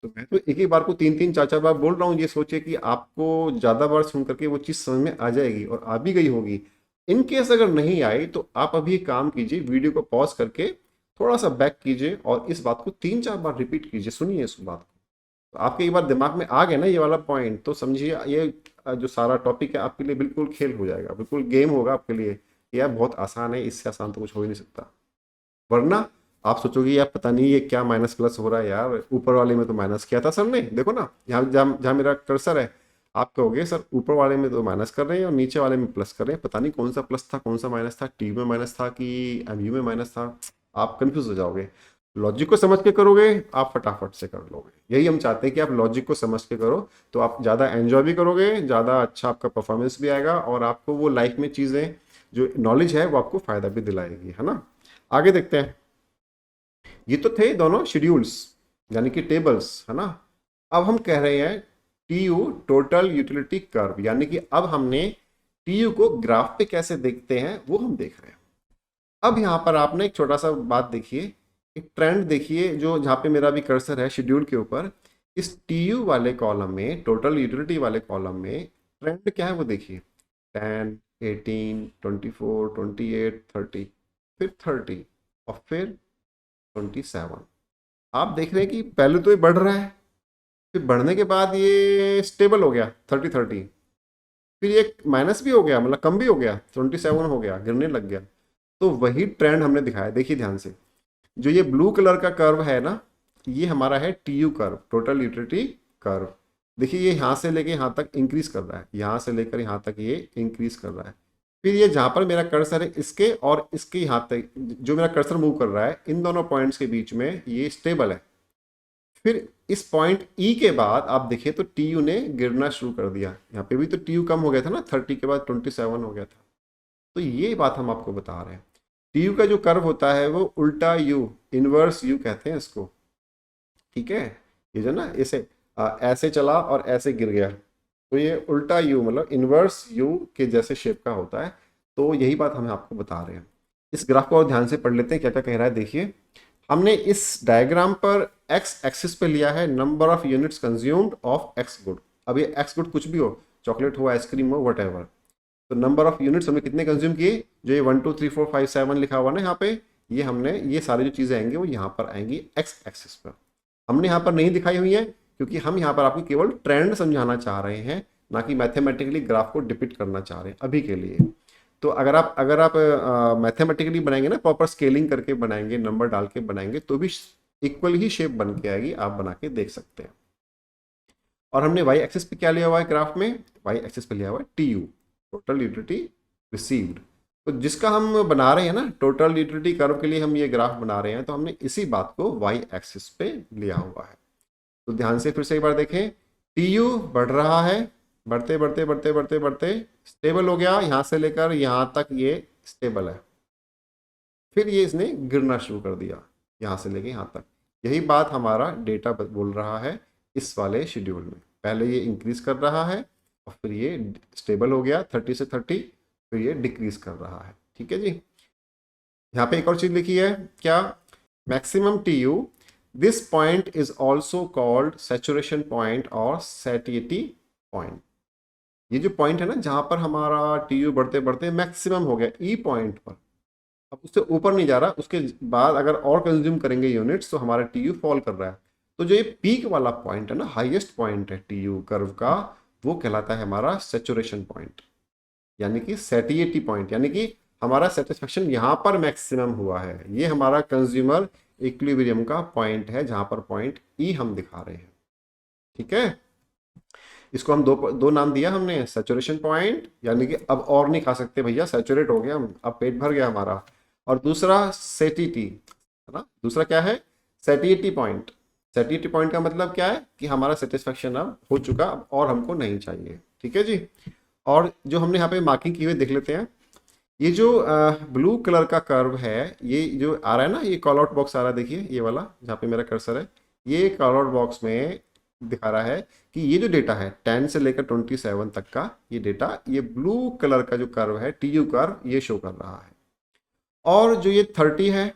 तो मैं तो एक ही बार को 3 3 4 4 बार बोल रहा हूँ, ये सोचिए कि आपको ज़्यादा बार सुन करके वो चीज़ समझ में आ जाएगी और आ भी गई होगी। इन केस अगर नहीं आई तो आप अभी काम कीजिए, वीडियो को पॉज करके थोड़ा सा बैक कीजिए और इस बात को 3 4 बार रिपीट कीजिए, सुनिए इस बात को। तो आपके एक बार दिमाग में आ गया ना ये वाला पॉइंट, तो समझिए ये जो सारा टॉपिक है आपके लिए बिल्कुल खेल हो जाएगा, बिल्कुल गेम होगा आपके लिए। यार बहुत आसान है, इससे आसान तो कुछ हो ही नहीं सकता। वरना आप सोचोगे यार पता नहीं ये क्या माइनस प्लस हो रहा है यार, ऊपर वाले में तो माइनस किया था सर ने, देखो ना यहाँ जहाँ जहाँ मेरा कर्सर है, आप कहोगे सर ऊपर वाले में तो माइनस कर रहे हैं और नीचे वाले में प्लस कर रहे हैं, पता नहीं कौन सा प्लस था कौन सा माइनस था, TU में माइनस था कि MU में माइनस था। आप कंफ्यूज हो जाओगे। लॉजिक को समझ के करोगे आप फटाफट से कर लोगे। यही हम चाहते हैं कि आप लॉजिक को समझ के करो, तो आप ज़्यादा एंजॉय भी करोगे, ज़्यादा अच्छा आपका परफॉर्मेंस भी आएगा और आपको वो लाइफ में चीज़ें जो नॉलेज है वो आपको फ़ायदा भी दिलाएगी, है ना। आगे देखते हैं। ये तो थे दोनों शेड्यूल्स यानी कि टेबल्स, है ना। अब हम कह रहे हैं TU टोटल यूटिलिटी कर्व, यानी कि अब हमने TU को ग्राफ पे कैसे देखते हैं वो हम देख रहे हैं। अब यहाँ पर आपने एक छोटा सा बात देखिए, एक ट्रेंड देखिए, जो जहाँ पे मेरा भी कर्सर है शेड्यूल के ऊपर, इस TU वाले कॉलम में, टोटल यूटिलिटी वाले कॉलम में ट्रेंड क्या है वो देखिए, 10 18 24 28 30, फिर 30 और फिर 27। आप देख रहे हैं कि पहले तो ये बढ़ रहा है, फिर बढ़ने के बाद ये स्टेबल हो गया 30 30, फिर ये माइनस भी हो गया, मतलब कम भी हो गया, 27 हो गया, गिरने लग गया। तो वही ट्रेंड हमने दिखाया, देखिए ध्यान से, जो ये ब्लू कलर का कर्व है ना, ये हमारा है TU curve, total utility curve. देखिए ये यहाँ से लेके यहाँ तक इंक्रीज कर रहा है, यहाँ से लेकर यहाँ तक ये इंक्रीज कर रहा है। फिर ये जहाँ पर मेरा कर्सर है इसके और इसके यहाँ तक जो मेरा कर्सर मूव कर रहा है, इन दोनों पॉइंट्स के बीच में ये स्टेबल है। फिर इस पॉइंट E के बाद आप देखिए तो TU ने गिरना शुरू कर दिया, यहाँ पे भी तो TU कम हो गया था ना, 30 के बाद 27 हो गया था। तो ये बात हम आपको बता रहे हैं। TU का जो कर्व होता है वो उल्टा U, इनवर्स U कहते हैं इसको, ठीक है। ये जो ना ऐसे ऐसे चला और ऐसे गिर गया, तो ये उल्टा U मतलब इनवर्स U के जैसे शेप का होता है। तो यही बात हम आपको बता रहे हैं। इस ग्राफ को और ध्यान से पढ़ लेते हैं क्या क्या कह रहा है। देखिए हमने इस डायग्राम पर एक्स एक्सिस पे लिया है number of units consumed of x good. अब ये एक्स गुड कुछ भी हो, चॉकलेट हो, आइसक्रीम हो, वट एवर, तो नंबर ऑफ यूनिट्स हमने कितने कंज्यूम किए, जो ये 1 2 3 4 5 7 लिखा हुआ ना यहाँ पे, ये हमने ये सारी जो चीज़ें आएंगी वो यहाँ पर आएंगी एक्स एक्सिस पर। हमने यहाँ पर नहीं दिखाई हुई है क्योंकि हम यहाँ पर आपको केवल ट्रेंड समझाना चाह रहे हैं, ना कि मैथमेटिकली ग्राफ को डिपिक्ट करना चाह रहे हैं अभी के लिए। तो अगर आप मैथमेटिकली बनाएंगे ना, प्रॉपर स्केलिंग करके बनाएंगे, नंबर डाल के बनाएंगे, तो भी इक्वल ही शेप बन के आएगी, आप बना के देख सकते हैं। और हमने वाई एक्सिस पे क्या लिया हुआ है ग्राफ में, वाई एक्सिस पे लिया हुआ है TU, टोटल यूटिलिटी रिसीव्ड। तो जिसका हम बना रहे हैं ना, टोटल यूटिलिटी कर्व के लिए हम ये ग्राफ बना रहे हैं, तो हमने इसी बात को वाई एक्सिस पे लिया हुआ है। तो ध्यान से फिर से एक बार देखें, TU बढ़ रहा है, बढ़ते बढ़ते बढ़ते बढ़ते बढ़ते स्टेबल हो गया, यहाँ से लेकर यहाँ तक ये स्टेबल है, फिर ये इसने गिरना शुरू कर दिया यहाँ से लेके यहाँ तक। यही बात हमारा डेटा बोल रहा है इस वाले शेड्यूल में, पहले ये इंक्रीज कर रहा है और फिर ये स्टेबल हो गया 30 से 30, फिर ये डिक्रीज कर रहा है, ठीक है जी। यहाँ पे एक और चीज लिखी है क्या, maximum TU, this point is also called saturation point और सैटिएटी पॉइंट। ये जो पॉइंट है ना जहां पर हमारा TU बढ़ते बढ़ते मैक्सिमम हो गया E पॉइंट पर, अब उससे ऊपर नहीं जा रहा, उसके बाद अगर और कंज्यूम करेंगे यूनिट्स तो हमारा TU फॉल कर रहा है। तो जो ये पीक वाला पॉइंट है ना, हाईएस्ट पॉइंट है TU कर्व का, वो कहलाता है हमारा सैचुरेशन पॉइंट, यानी कि सैटिएटी पॉइंट, यानी कि हमारा सेटिस्फेक्शन यहाँ पर मैक्सिमम हुआ है। ये हमारा कंज्यूमर इक्विलिब्रियम का पॉइंट है, जहां पर पॉइंट E हम दिखा रहे हैं, ठीक है। इसको हम दो नाम दिया हमने, सैचुरेशन पॉइंट यानी कि अब और नहीं खा सकते भैया, सैचुरेट हो गया हम, अब पेट भर गया हमारा। और दूसरा सेटिटी है ना, दूसरा क्या है, सेटिटी पॉइंट। सेटिटी पॉइंट का मतलब क्या है कि हमारा सेटिस्फेक्शन अब हो चुका, अब और हमको नहीं चाहिए। ठीक है जी। और जो हमने यहाँ पे मार्किंग की हुई देख लेते हैं, ये जो ब्लू कलर का कर्व है, ये जो आ रहा है ना, ये कॉल आउट बॉक्स आ रहा है, देखिए ये वाला जहाँ पे मेरा कर्सर है, ये कॉल आउट बॉक्स में दिखा रहा है कि ये जो डेटा है 10 से लेकर 27 तक का ये डेटा, ये ब्लू कलर का जो कर्व है, टीयू कर्व, ये शो कर रहा है। और जो ये 30 है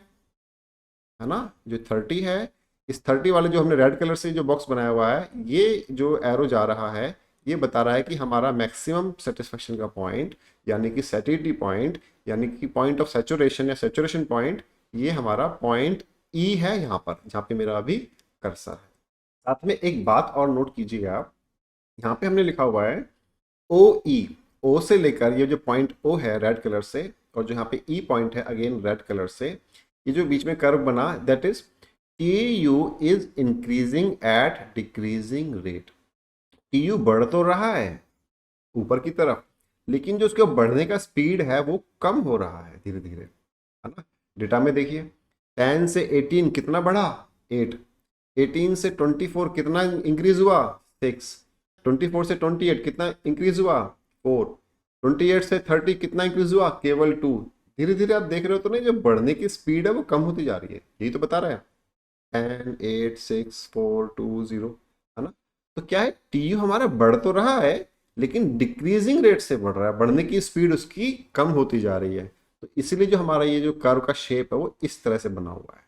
ना, जो 30 है, इस 30 वाले जो हमने रेड कलर से जो बॉक्स बनाया हुआ है, ये जो एरो जा रहा है, ये बता रहा है कि हमारा मैक्सिमम सेटिस्फेक्शन का पॉइंट यानी कि सैटिस्फैक्टी पॉइंट यानी कि पॉइंट ऑफ सैचुरेशन या सैचुरेशन पॉइंट, ये हमारा पॉइंट ई है यहाँ पर, जहाँ पे मेरा अभी कर्सर है। साथ में एक बात और नोट कीजिएगा आप, यहाँ पे हमने लिखा हुआ है ओ ई, ओ से लेकर ये जो पॉइंट ओ है रेड कलर से, और जो यहाँ पे ई पॉइंट है अगेन रेड कलर से, ये जो बीच में कर्व बना, that is T U is increasing at decreasing rate. T U बढ़ तो रहा है ऊपर की तरफ, लेकिन जो उसके बढ़ने का स्पीड है वो कम हो रहा है धीरे धीरे, है ना। डेटा में देखिए 10 से 18 कितना बढ़ा, 8। 18 से 24 कितना इंक्रीज हुआ, 6। 24 से 28 कितना इंक्रीज हुआ, 4। 28 से 30 कितना इंक्रीज हुआ, केवल 2। धीरे धीरे आप देख रहे हो तो नहीं, जो बढ़ने की स्पीड है वो कम होती जा रही है, यही तो बता रहे हैं 10 8 6 4 2 0, है ना। तो क्या है, टी यू हमारा बढ़ तो रहा है लेकिन डिक्रीजिंग रेट से बढ़ रहा है, बढ़ने की स्पीड उसकी कम होती जा रही है। तो इसीलिए जो हमारा ये जो कर्व का शेप है वो इस तरह से बना हुआ है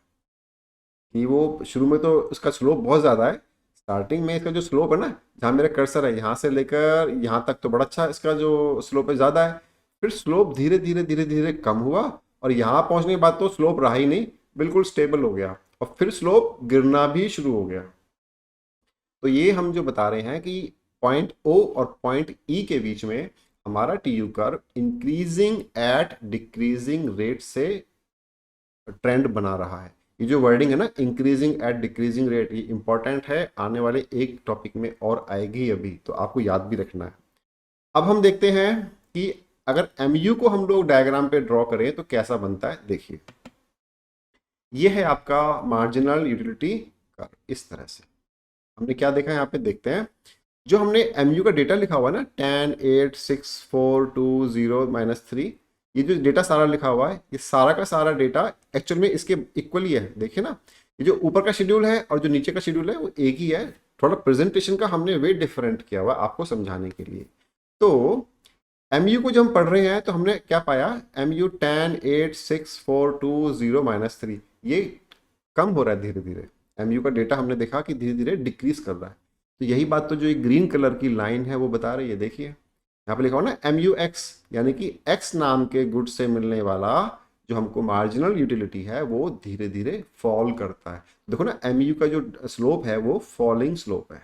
कि वो शुरू में तो उसका स्लोप बहुत ज़्यादा है, स्टार्टिंग में इसका जो स्लोप है ना, जहाँ मेरा कर्सर है यहाँ से लेकर यहाँ तक तो बड़ा अच्छा इसका जो स्लोप है ज़्यादा है, फिर स्लोप धीरे धीरे धीरे धीरे कम हुआ, और यहाँ पहुँचने के बाद तो स्लोप रहा ही नहीं, बिल्कुल स्टेबल हो गया, और फिर स्लोप गिरना भी शुरू हो गया। तो ये हम जो बता रहे हैं कि पॉइंट ओ और पॉइंट ई के बीच में हमारा T U curve increasing at decreasing rate से ट्रेंड बना रहा है। ये जो वर्डिंग है ना, इंक्रीजिंग एट डिक्रीजिंग रेट, ये इंपॉर्टेंट है, आने वाले एक टॉपिक में और आएगी अभी, तो आपको याद भी रखना है। अब हम देखते हैं कि अगर एमयू को हम लोग डायग्राम पे ड्रॉ करें तो कैसा बनता है। देखिए ये है आपका मार्जिनल यूटिलिटी कर्व, इस तरह से हमने क्या देखा है यहाँ पे, देखते हैं जो हमने एमयू का डेटा लिखा हुआ है ना, 10 8 6 4 2 0 -3, ये जो डेटा सारा लिखा हुआ है, ये सारा का सारा डेटा एक्चुअल में इसके इक्वल ही है। देखिए ना, ये जो ऊपर का शेड्यूल है और जो नीचे का शेड्यूल है वो एक ही है, थोड़ा प्रेजेंटेशन का हमने वे डिफरेंट किया हुआ आपको समझाने के लिए। तो एमयू को जब हम पढ़ रहे हैं तो हमने क्या पाया, एमयू 10 8 6 4 2 0 -3, ये कम हो रहा है धीरे धीरे। एमयू का डेटा हमने देखा कि धीरे धीरे डिक्रीज कर रहा है। तो यही बात तो जो एक ग्रीन कलर की लाइन है वो बता रही है। देखिए यहाँ पे लिखा हो ना एमयू एक्स, यानी कि एक्स नाम के गुड से मिलने वाला जो हमको मार्जिनल यूटिलिटी है वो धीरे धीरे फॉल करता है। देखो ना एमयू का जो स्लोप है वो फॉलिंग स्लोप है,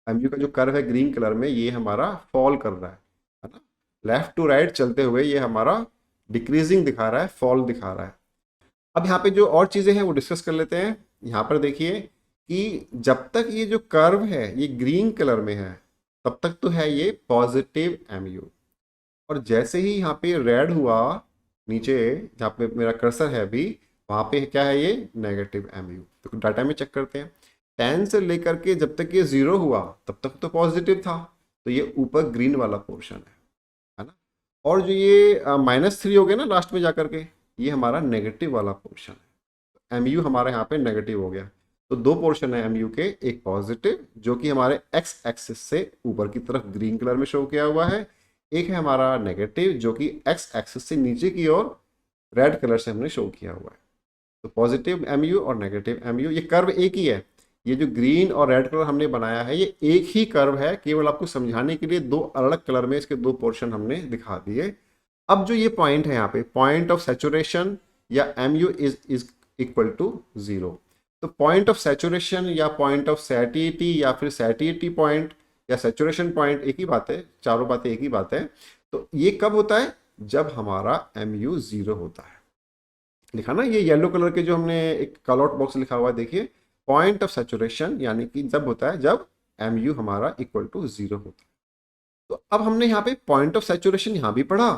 एमयू का जो कर्व है ग्रीन कलर में ये हमारा फॉल कर रहा है ना, लेफ्ट टू राइट चलते हुए ये हमारा डिक्रीजिंग दिखा रहा है, फॉल दिखा रहा है। अब यहाँ पे जो और चीज़ें हैं वो डिस्कस कर लेते हैं। यहाँ पर देखिए कि जब तक ये जो कर्व है ये ग्रीन कलर में है तब तक तो है ये पॉजिटिव एमयू, और जैसे ही यहाँ पे रेड हुआ नीचे जहाँ पे मेरा कर्सर है अभी, वहाँ पे क्या है ये नेगेटिव एमयू। तो डाटा में चेक करते हैं, 10 से लेकर के जब तक ये 0 हुआ तब तक तो पॉजिटिव था, तो ये ऊपर ग्रीन वाला पोर्शन है ना। और जो ये -3 हो गया ना लास्ट में जाकर के, ये हमारा नेगेटिव वाला पोर्शन है, एमयू हमारे यहाँ पे नेगेटिव हो गया। तो दो पोर्शन है एमयू के, एक पॉजिटिव जो कि हमारे एक्स एक्सिस से ऊपर की तरफ ग्रीन कलर में शो किया हुआ है, एक है हमारा नेगेटिव जो कि एक्स एक्सिस से नीचे की ओर रेड कलर से हमने शो किया हुआ है। तो पॉजिटिव एमयू और नेगेटिव एमयू, ये कर्व एक ही है, ये जो ग्रीन और रेड कलर हमने बनाया है ये एक ही कर्व है, केवल आपको समझाने के लिए दो अलग कलर में इसके दो पोर्शन हमने दिखा दिए। अब जो ये पॉइंट है यहाँ पे, पॉइंट ऑफ सैचुरेशन या एमयू इज इक्वल टू 0, तो पॉइंट ऑफ सैचुरेशन या पॉइंट ऑफ सैटिटी या फिर सैटिटी पॉइंट या सैचुरेशन पॉइंट एक ही बात है, चारों बातें एक ही बात है। तो ये कब होता है, जब हमारा एमयू 0 होता है। लिखा ना ये येलो कलर के जो हमने एक कॉल आउट बॉक्स लिखा हुआ है, देखिए पॉइंट ऑफ सैचुरेशन यानी कि जब होता है जब एम यू हमारा इक्वल टू 0 होता है। तो अब हमने यहाँ पे पॉइंट ऑफ सैचुरेशन यहाँ भी पढ़ा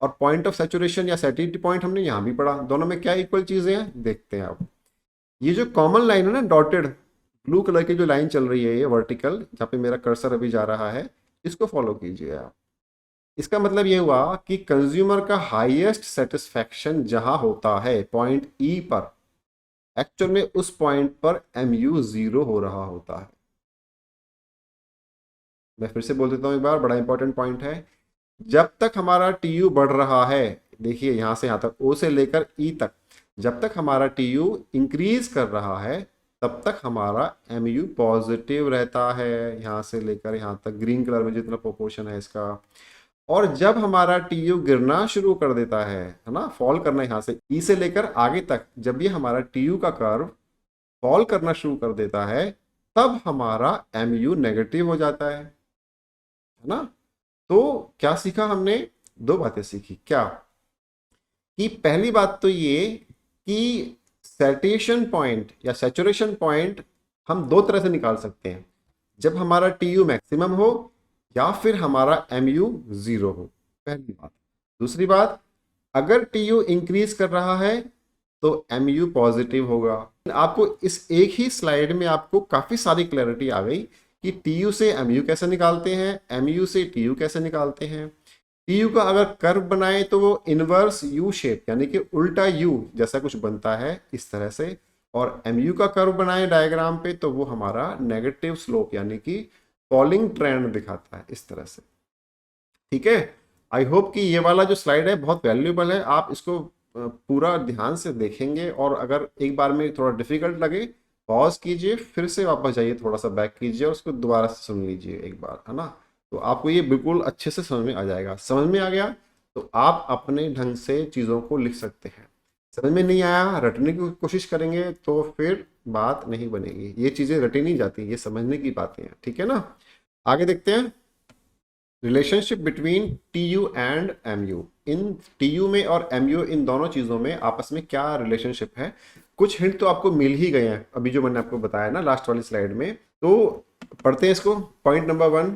और पॉइंट ऑफ सैचुरेशन या सैटिस्फैक्ट्री पॉइंट हमने यहाँ भी पढ़ा, दोनों में क्या इक्वल चीजें हैं देखते हैं। अब ये जो कॉमन लाइन है ना डॉटेड ब्लू कलर की जो लाइन चल रही है ये वर्टिकल, जहाँ पे मेरा कर्सर अभी जा रहा है, इसको फॉलो कीजिए आप। इसका मतलब ये हुआ कि कंज्यूमर का हाईएस्ट सेटिस्फैक्शन जहां होता है पॉइंट ई पर, एक्चुअल में उस पॉइंट पर MU 0 हो रहा होता है। मैं फिर से बोल देता हूं एक बार, बड़ा इंपॉर्टेंट पॉइंट है। जब तक हमारा TU बढ़ रहा है, देखिए यहां से यहां तक O से लेकर E तक, जब तक हमारा TU इंक्रीज कर रहा है तब तक हमारा MU पॉजिटिव रहता है, यहां से लेकर यहां तक ग्रीन कलर में जितना प्रोपोर्शन है इसका। और जब हमारा TU गिरना शुरू कर देता है ना, फॉल करना यहाँ से E से लेकर आगे तक, जब ये हमारा TU का कर्व फॉल करना शुरू कर देता है तब हमारा MU नेगेटिव हो जाता है ना। तो क्या सीखा हमने? दो बातें सीखी। क्या कि पहली बात तो ये कि सैचुरेशन पॉइंट या सैचुरेशन पॉइंट हम दो तरह से निकाल सकते हैं, जब हमारा TU मैक्सिमम हो या फिर हमारा MU 0 हो, पहली बात। दूसरी बात, अगर TU इंक्रीज कर रहा है तो MU पॉजिटिव होगा। आपको इस एक ही स्लाइड में आपको काफी सारी क्लैरिटी आ गई कि TU से MU कैसे निकालते हैं, MU से TU कैसे निकालते हैं। TU का अगर कर्व बनाए तो वो इनवर्स U शेप यानी कि उल्टा U जैसा कुछ बनता है इस तरह से, और MU का कर्व बनाए डायग्राम पे तो वो हमारा नेगेटिव स्लोप यानी कि फॉलिंग ट्रेंड दिखाता है इस तरह से। ठीक है, आई होप कि ये वाला जो स्लाइड है बहुत वैल्यूएबल है, आप इसको पूरा ध्यान से देखेंगे और अगर एक बार में थोड़ा डिफिकल्ट लगे पॉज कीजिए, फिर से वापस जाइए, थोड़ा सा बैक कीजिए और उसको दोबारा से सुन लीजिए एक बार, है ना। तो आपको ये बिल्कुल अच्छे से समझ में आ जाएगा। समझ में आ गया तो आप अपने ढंग से चीज़ों को लिख सकते हैं। समझ में नहीं आया, रटने की कोशिश करेंगे तो फिर बात नहीं बनेगी। ये चीज़ें रटी नहीं जाती, ये समझने की बातें हैं। ठीक है ना, आगे देखते हैं। Relationship between TU and MU, in TU में और MU इन दोनों चीज़ों में आपस में क्या रिलेशनशिप है, कुछ हिंट तो आपको मिल ही गए हैं अभी जो मैंने आपको बताया ना लास्ट वाली स्लाइड में। तो पढ़ते हैं इसको। पॉइंट नंबर 1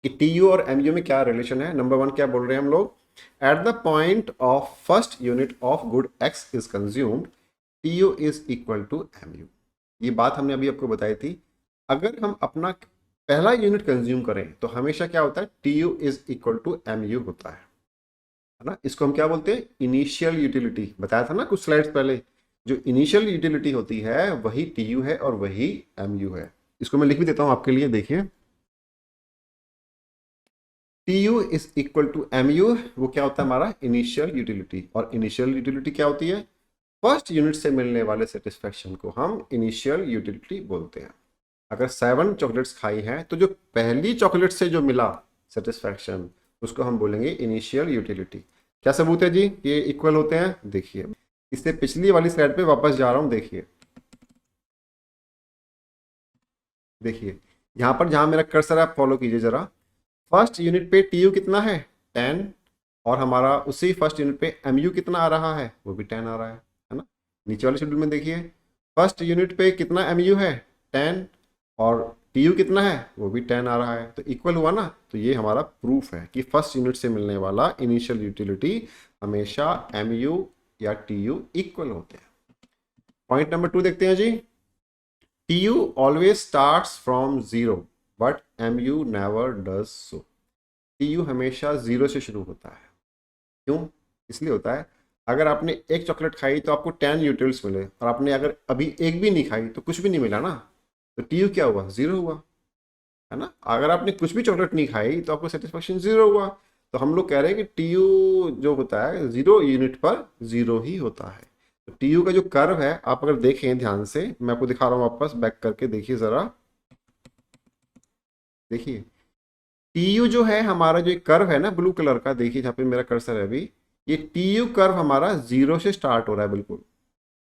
कि TU और MU में क्या रिलेशन है। नंबर 1 क्या बोल रहे हैं हम लोग, at the point of first unit of good X is consumed TU is equal to MU। ये बात हमने अभी आपको बताई थी। अगर हम अपना पहला यूनिट कंज्यूम करें तो हमेशा क्या होता है, TU is equal to MU होता है ना। इसको हम क्या बोलते हैं, इनिशियल यूटिलिटी। बताया था ना कुछ स्लाइड्स पहले, जो इनिशियल यूटिलिटी होती है वही TU है और वही MU है। इसको मैं लिख भी देता हूं आपके लिए, देखिए TU is equal to MU, वो क्या होता है हमारा इनिशियल यूटिलिटी। और इनिशियल यूटिलिटी क्या होती है, फर्स्ट यूनिट से मिलने वाले सेटिस्फैक्शन को हम इनिशियल यूटिलिटी बोलते हैं। अगर 7 चॉकलेट्स खाई हैं तो जो पहली चॉकलेट से जो मिला सेटिस्फैक्शन उसको हम बोलेंगे इनिशियल यूटिलिटी। क्या सबूत है जी ये इक्वल होते हैं? देखिए, इससे पिछली वाली स्लाइड पे वापस जा रहा हूं। देखिए देखिए यहां पर जहां मेरा कर्सर है आप फॉलो कीजिए जरा। फर्स्ट यूनिट पे TU कितना है, 10, और हमारा उसी फर्स्ट यूनिट पे MU कितना आ रहा है, वो भी 10 आ रहा है ना। नीचे वाले शेड्यूल में देखिए, फर्स्ट यूनिट पे कितना MU है, 10, और TU कितना है, वो भी 10 आ रहा है, तो इक्वल हुआ ना। तो ये हमारा प्रूफ है कि फर्स्ट यूनिट से मिलने वाला इनिशियल यूटिलिटी हमेशा MU या TU इक्वल होते हैं। पॉइंट नंबर 2 देखते हैं जी। TU always starts from 0 but MU never does so. TU हमेशा 0 से शुरू होता है। क्यों? इसलिए होता है, अगर आपने एक चॉकलेट खाई तो आपको 10 यूटिल्स मिले, और आपने अगर अभी एक भी नहीं खाई तो कुछ भी नहीं मिला ना, तो TU क्या हुआ, 0 हुआ, है ना। अगर आपने कुछ भी चॉकलेट नहीं खाई तो आपको सेटिस्फैक्शन 0 हुआ। तो हम लोग कह रहे हैं कि TU जो होता है 0 यूनिट पर 0 ही होता है। तो TU का जो कर्व है आप अगर देखें ध्यान से, मैं आपको दिखा रहा हूँ, वापस बैक करके देखिए जरा। देखिए TU जो है हमारा जो कर्व है ना ब्लू कलर का, देखिए जहाँ पे मेरा कर्सर है अभी, ये TU कर्व हमारा 0 से स्टार्ट हो रहा है बिल्कुल,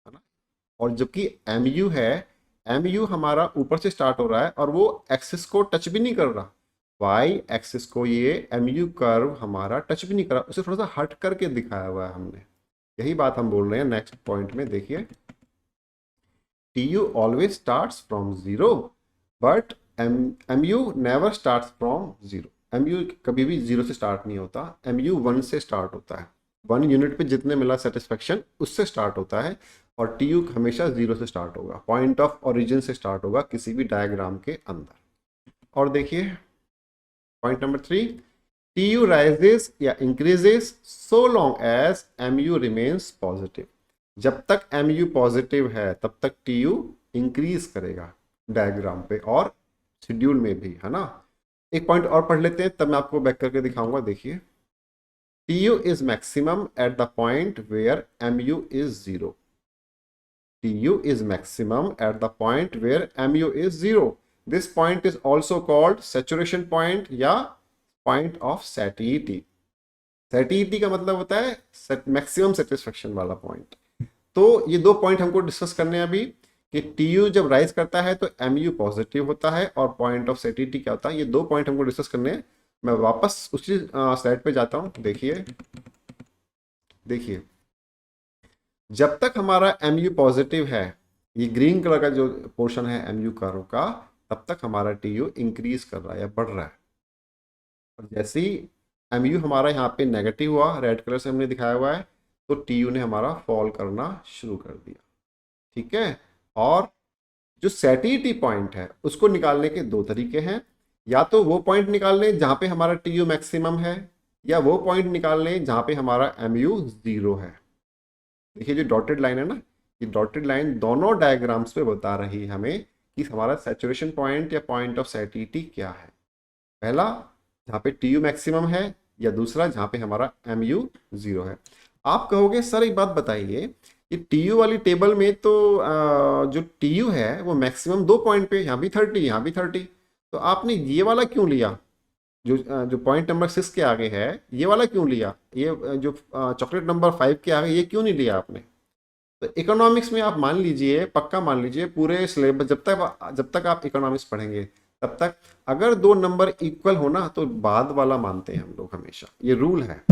है ना। और जबकि MU है, MU हमारा ऊपर से स्टार्ट हो रहा है और वो एक्सिस को टच भी नहीं कर रहा, वाई एक्सिस को ये MU कर्व हमारा टच भी नहीं कर रहा, उसे थोड़ा सा हट करके दिखाया हुआ है हमने। यही बात हम बोल रहे हैं नेक्स्ट पॉइंट में। देखिए TU always starts from 0 but M U never start from zero. M U कभी भी जीरो से स्टार्ट नहीं होता, एम यू 1 से स्टार्ट होता है। 1 यूनिट पे जितने मिला सेटिस्फेक्शन उससे स्टार्ट होता है, और टी यू हमेशा जीरो से स्टार्ट होगा, पॉइंट ऑफ ओरिजिन से स्टार्ट होगा किसी भी डायग्राम के अंदर। और देखिए point number 3, T U rises या increases so long as M U remains positive. जब तक एम यू पॉजिटिव है तब तक टी यू इंक्रीज करेगा डायग्राम पे और शेड्यूल में भी, है ना। एक पॉइंट और पढ़ लेते हैं तब मैं आपको बैक करके दिखाऊंगा। देखिए T U is maximum at the point where M U is zero. Tu is maximum at the point where mu is 0. This point is also called saturation point या point of satiety. Satiety का मतलब होता है maximum satisfaction वाला point. तो ये दो पॉइंट हमको डिस्कस करने हैं अभी कि Tu जब राइज करता है तो Mu पॉजिटिव होता है और पॉइंट ऑफ सैटिटी क्या होता है। ये दो पॉइंट हमको डिस्कस करने हैं। मैं वापस उसी स्लाइड पे जाता हूँ। देखिए जब तक हमारा Mu पॉजिटिव है, ये ग्रीन कलर का जो पोर्शन है Mu कर्व का, तब तक हमारा Tu इंक्रीज कर रहा है या बढ़ रहा है। और जैसे ही Mu हमारा यहाँ पे नेगेटिव हुआ, रेड कलर से हमने दिखाया हुआ है, तो Tu ने हमारा फॉल करना शुरू कर दिया। ठीक है। और जो सैटिटी पॉइंट है उसको निकालने के दो तरीके हैं, या तो वो पॉइंट निकाल लें जहाँ पे हमारा Tu मैक्सिमम है, या वो पॉइंट निकाल लें जहाँ पे हमारा Mu 0 है। देखिए जो डॉटेड लाइन है ना, ये डॉटेड लाइन दोनों डायग्राम्स पे बता रही है हमें कि हमारा सैचुरेशन पॉइंट या पॉइंट ऑफ सैटिटी क्या है। पहला जहाँ पे टी यू मैक्सिमम है, या दूसरा जहाँ पे हमारा एम यू 0 है। आप कहोगे सर एक बात बताइए, ये टी यू वाली टेबल में तो जो टी यू है वो मैक्सिमम 2 पॉइंट पे, यहाँ भी 30 यहाँ भी 30, तो आपने ये वाला क्यों लिया जो पॉइंट नंबर 6 के आगे है, ये वाला क्यों लिया? ये जो चॉकलेट नंबर 5 के आगे ये क्यों नहीं लिया आपने? तो इकोनॉमिक्स में आप मान लीजिए, पक्का मान लीजिए, पूरे सिलेबस जब तक आप इकोनॉमिक्स पढ़ेंगे तब तक अगर दो नंबर इक्वल हो ना तो बाद वाला मानते हैं हम लोग हमेशा, ये रूल है।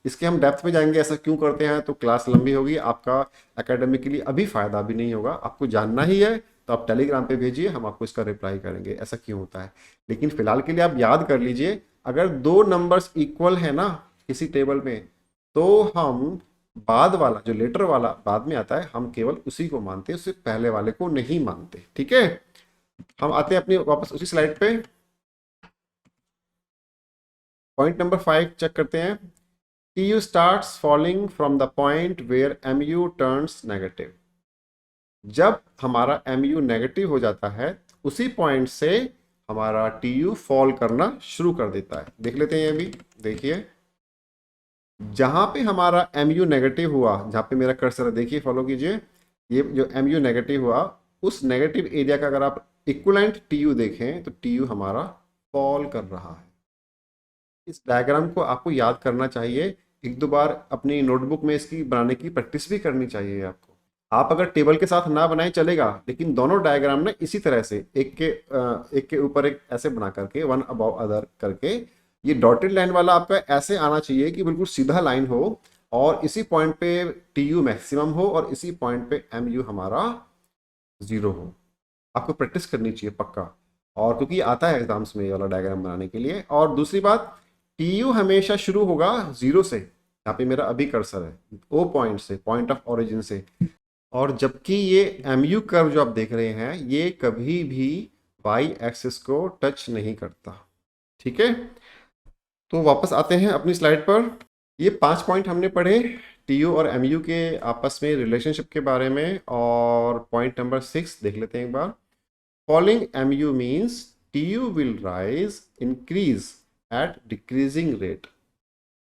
इसके हम डेप्थ में जाएंगे ऐसा क्यों करते हैं तो क्लास लंबी होगी, आपका एकेडमिकली अभी फायदा भी नहीं होगा। आपको जानना ही है तो आप टेलीग्राम पे भेजिए, हम आपको इसका रिप्लाई करेंगे ऐसा क्यों होता है। लेकिन फिलहाल के लिए आप याद कर लीजिए, अगर दो नंबर्स इक्वल है ना किसी टेबल में, तो हम बाद वाला जो लेटर वाला बाद में आता है हम केवल उसी को मानते हैं, उससे पहले वाले को नहीं मानते। ठीक है, हम आते हैं अपनी वापस उसी स्लाइड पे। पॉइंट नंबर 5 चेक करते हैं। Tu starts falling from the point where Mu turns negative. जब हमारा Mu नेगेटिव हो जाता है उसी पॉइंट से हमारा Tu फॉल करना शुरू कर देता है। देख लेते हैं ये भी। देखिए जहां पे हमारा Mu नेगेटिव हुआ, जहां पे मेरा कर्सर है, देखिए फॉलो कीजिए, ये जो Mu नेगेटिव हुआ उस नेगेटिव एरिया का अगर आप इक्विवेलेंट Tu देखें तो Tu हमारा फॉल कर रहा है। इस डायग्राम को आपको याद करना चाहिए, एक दो बार अपनी नोटबुक में इसकी बनाने की प्रैक्टिस भी करनी चाहिए आपको। आप अगर टेबल के साथ ना बनाए चलेगा, लेकिन दोनों डायग्राम ना इसी तरह से एक के ऊपर एक ऐसे बना करके, वन अबव अदर करके, ये डॉटेड लाइन वाला आपका ऐसे आना चाहिए कि बिल्कुल सीधा लाइन हो और इसी पॉइंट पे Tu मैक्सिमम हो और इसी पॉइंट पे Mu हमारा 0 हो। आपको प्रैक्टिस करनी चाहिए पक्का, और क्योंकि आता है एग्जाम्स में ये वाला डायग्राम बनाने के लिए। और दूसरी बात, Tu हमेशा शुरू होगा 0 से, यहाँ पे मेरा अभी कर्सर है, ओ पॉइंट से, पॉइंट ऑफ ओरिजिन से। और जबकि ये Mu कर्व जो आप देख रहे हैं ये कभी भी वाई एक्सिस को टच नहीं करता। ठीक है, तो वापस आते हैं अपनी स्लाइड पर। ये 5 पॉइंट हमने पढ़े Tu और Mu के आपस में रिलेशनशिप के बारे में। और पॉइंट नंबर 6 देख लेते हैं एक बार। Falling Mu means Tu will rise increase at decreasing rate,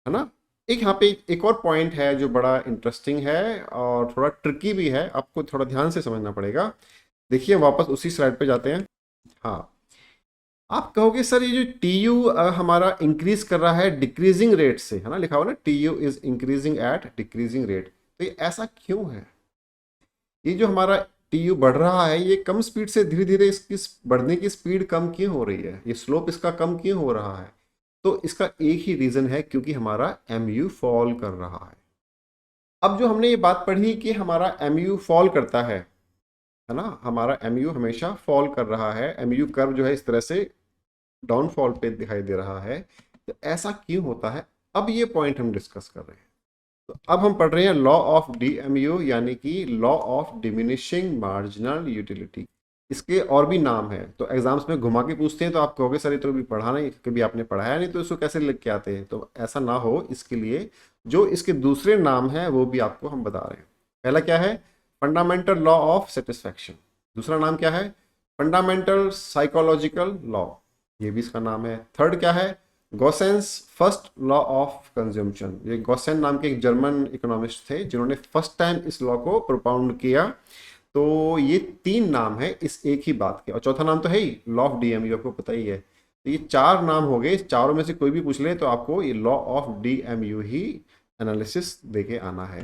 है ना। एक यहाँ पे एक और पॉइंट है जो बड़ा इंटरेस्टिंग है और थोड़ा ट्रिकी भी है, आपको थोड़ा ध्यान से समझना पड़ेगा। देखिए वापस उसी स्लाइड पे जाते हैं। हाँ, आप कहोगे सर ये जो Tu हमारा इंक्रीज कर रहा है डिक्रीजिंग रेट से, है ना, लिखा हुआ ना Tu is increasing at decreasing rate, तो ये ऐसा क्यों है? ये जो हमारा Tu बढ़ रहा है ये कम स्पीड से धीरे धीरे इसकी बढ़ने की स्पीड कम क्यों हो रही है, ये स्लोप इसका कम क्यों हो रहा है? तो इसका एक ही रीजन है, क्योंकि हमारा Mu फॉल कर रहा है। अब जो हमने ये बात पढ़ी कि हमारा Mu फॉल करता है, है ना, हमारा एमयू हमेशा फॉल कर रहा है, एमयू कर्व जो है इस तरह से डाउनफॉल पे दिखाई दे रहा है। तो ऐसा क्यों होता है, अब ये पॉइंट हम डिस्कस कर रहे हैं। तो अब हम पढ़ रहे हैं लॉ ऑफ डीएमयू, यानी कि law of diminishing marginal utility. इसके और भी नाम है, तो एग्जाम्स में घुमा के पूछते हैं तो आप कहोगे सर ये तो कभी पढ़ा नहीं, कभी आपने पढ़ाया नहीं, तो इसको कैसे लिख के आते हैं। तो ऐसा ना हो इसके लिए जो इसके दूसरे नाम है वो भी आपको हम बता रहे हैं। पहला क्या है, फंडामेंटल लॉ ऑफ सेटिस्फैक्शन। दूसरा नाम क्या है, फंडामेंटल साइकोलॉजिकल लॉ, ये भी इसका नाम है। थर्ड क्या है, गॉसेंस फर्स्ट लॉ ऑफ कंजम्पशन। ये गॉसेन नाम के एक जर्मन इकोनॉमिस्ट थे जिन्होंने फर्स्ट टाइम इस लॉ को प्रोपाउंड किया। तो ये तीन नाम है इस एक ही बात के, और चौथा नाम तो है ही लॉ ऑफ डीएमयू, आपको पता ही है। तो ये चार नाम हो गए, इस चारों में से कोई भी पूछ ले तो आपको ये law of DMU he analysis देके आना है।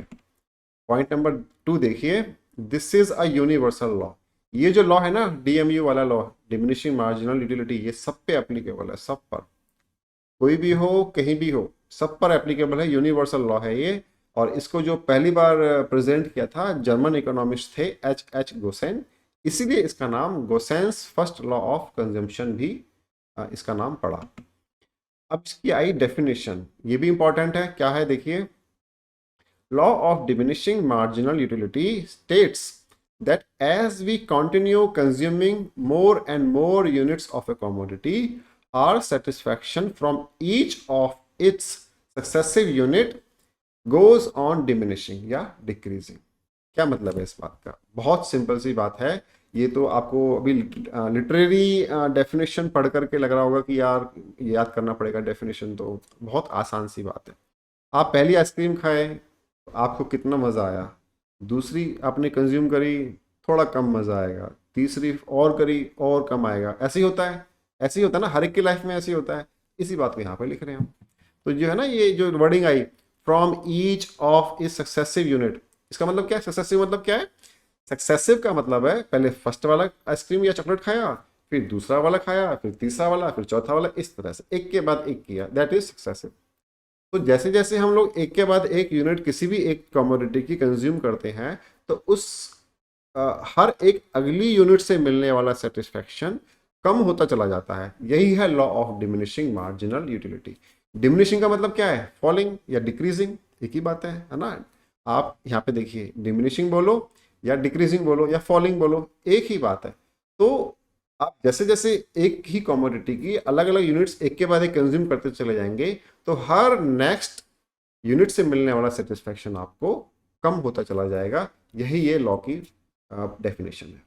पॉइंट नंबर 2 देखिए, this is a universal law. ये जो लॉ है ना डीएमयू वाला लॉ, डिमिनिशिंग मार्जिनल यूटिलिटी, ये सब पे एप्लीकेबल है, सब पर, कोई भी हो कहीं भी हो, सब पर एप्लीकेबल है, यूनिवर्सल लॉ है ये। और इसको जो पहली बार प्रेजेंट किया था जर्मन इकोनॉमिस्ट थे एच गोसेन, इसीलिए इसका नाम गोसेंस फर्स्ट लॉ ऑफ कंजम्पशन भी इसका नाम पड़ा। अब इसकी आई डेफिनेशन, ये भी इंपॉर्टेंट है, क्या है देखिए, law of diminishing marginal utility states that as we continue consuming more and more units of a commodity, our satisfaction from each of its successive unit goes on diminishing या decreasing। क्या मतलब है इस बात का, बहुत सिंपल सी बात है। ये तो आपको अभी लिटरेरी डेफिनेशन पढ़ करके लग रहा होगा कि यार याद करना पड़ेगा डेफिनेशन, तो बहुत आसान सी बात है। आप पहली आइसक्रीम खाए तो आपको कितना मज़ा आया, दूसरी आपने कंज्यूम करी थोड़ा कम मज़ा आएगा, तीसरी और करी और कम आएगा। ऐसे ही होता है, ऐसे ही होता है ना, हर एक की लाइफ में ऐसे ही होता है। इसी बात को यहाँ पे लिख रहे हैं हम। तो जो है ना ये जो wording I from each of is successive unit, इसका मतलब क्या है, सक्सेसिव मतलब क्या है, सक्सेसिव का मतलब है पहले फर्स्ट वाला आइसक्रीम या चॉकलेट खाया, फिर दूसरा वाला खाया, फिर तीसरा वाला, फिर चौथा वाला, इस तरह से एक के बाद एक किया, दैट इज सक्सेसिव। तो जैसे जैसे हम लोग एक के बाद एक यूनिट किसी भी एक कमोडिटी की कंज्यूम करते हैं, तो उस हर एक अगली यूनिट से मिलने वाला सेटिस्फैक्शन कम होता चला जाता है। यही है law of diminishing marginal utility. Diminishing का मतलब क्या है, फॉलिंग या डिक्रीजिंग, एक ही बात है ना। आप यहाँ पे देखिए, डिमिनिशिंग बोलो या डिक्रीजिंग बोलो या फॉलिंग बोलो, एक ही बात है। तो आप जैसे जैसे एक ही कमोडिटी की अलग अलग यूनिट्स एक के बाद एक कंज्यूम करते चले जाएंगे, तो हर नेक्स्ट यूनिट से मिलने वाला सेटिस्फैक्शन आपको कम होता चला जाएगा। यही ये लॉ की डेफिनेशन है।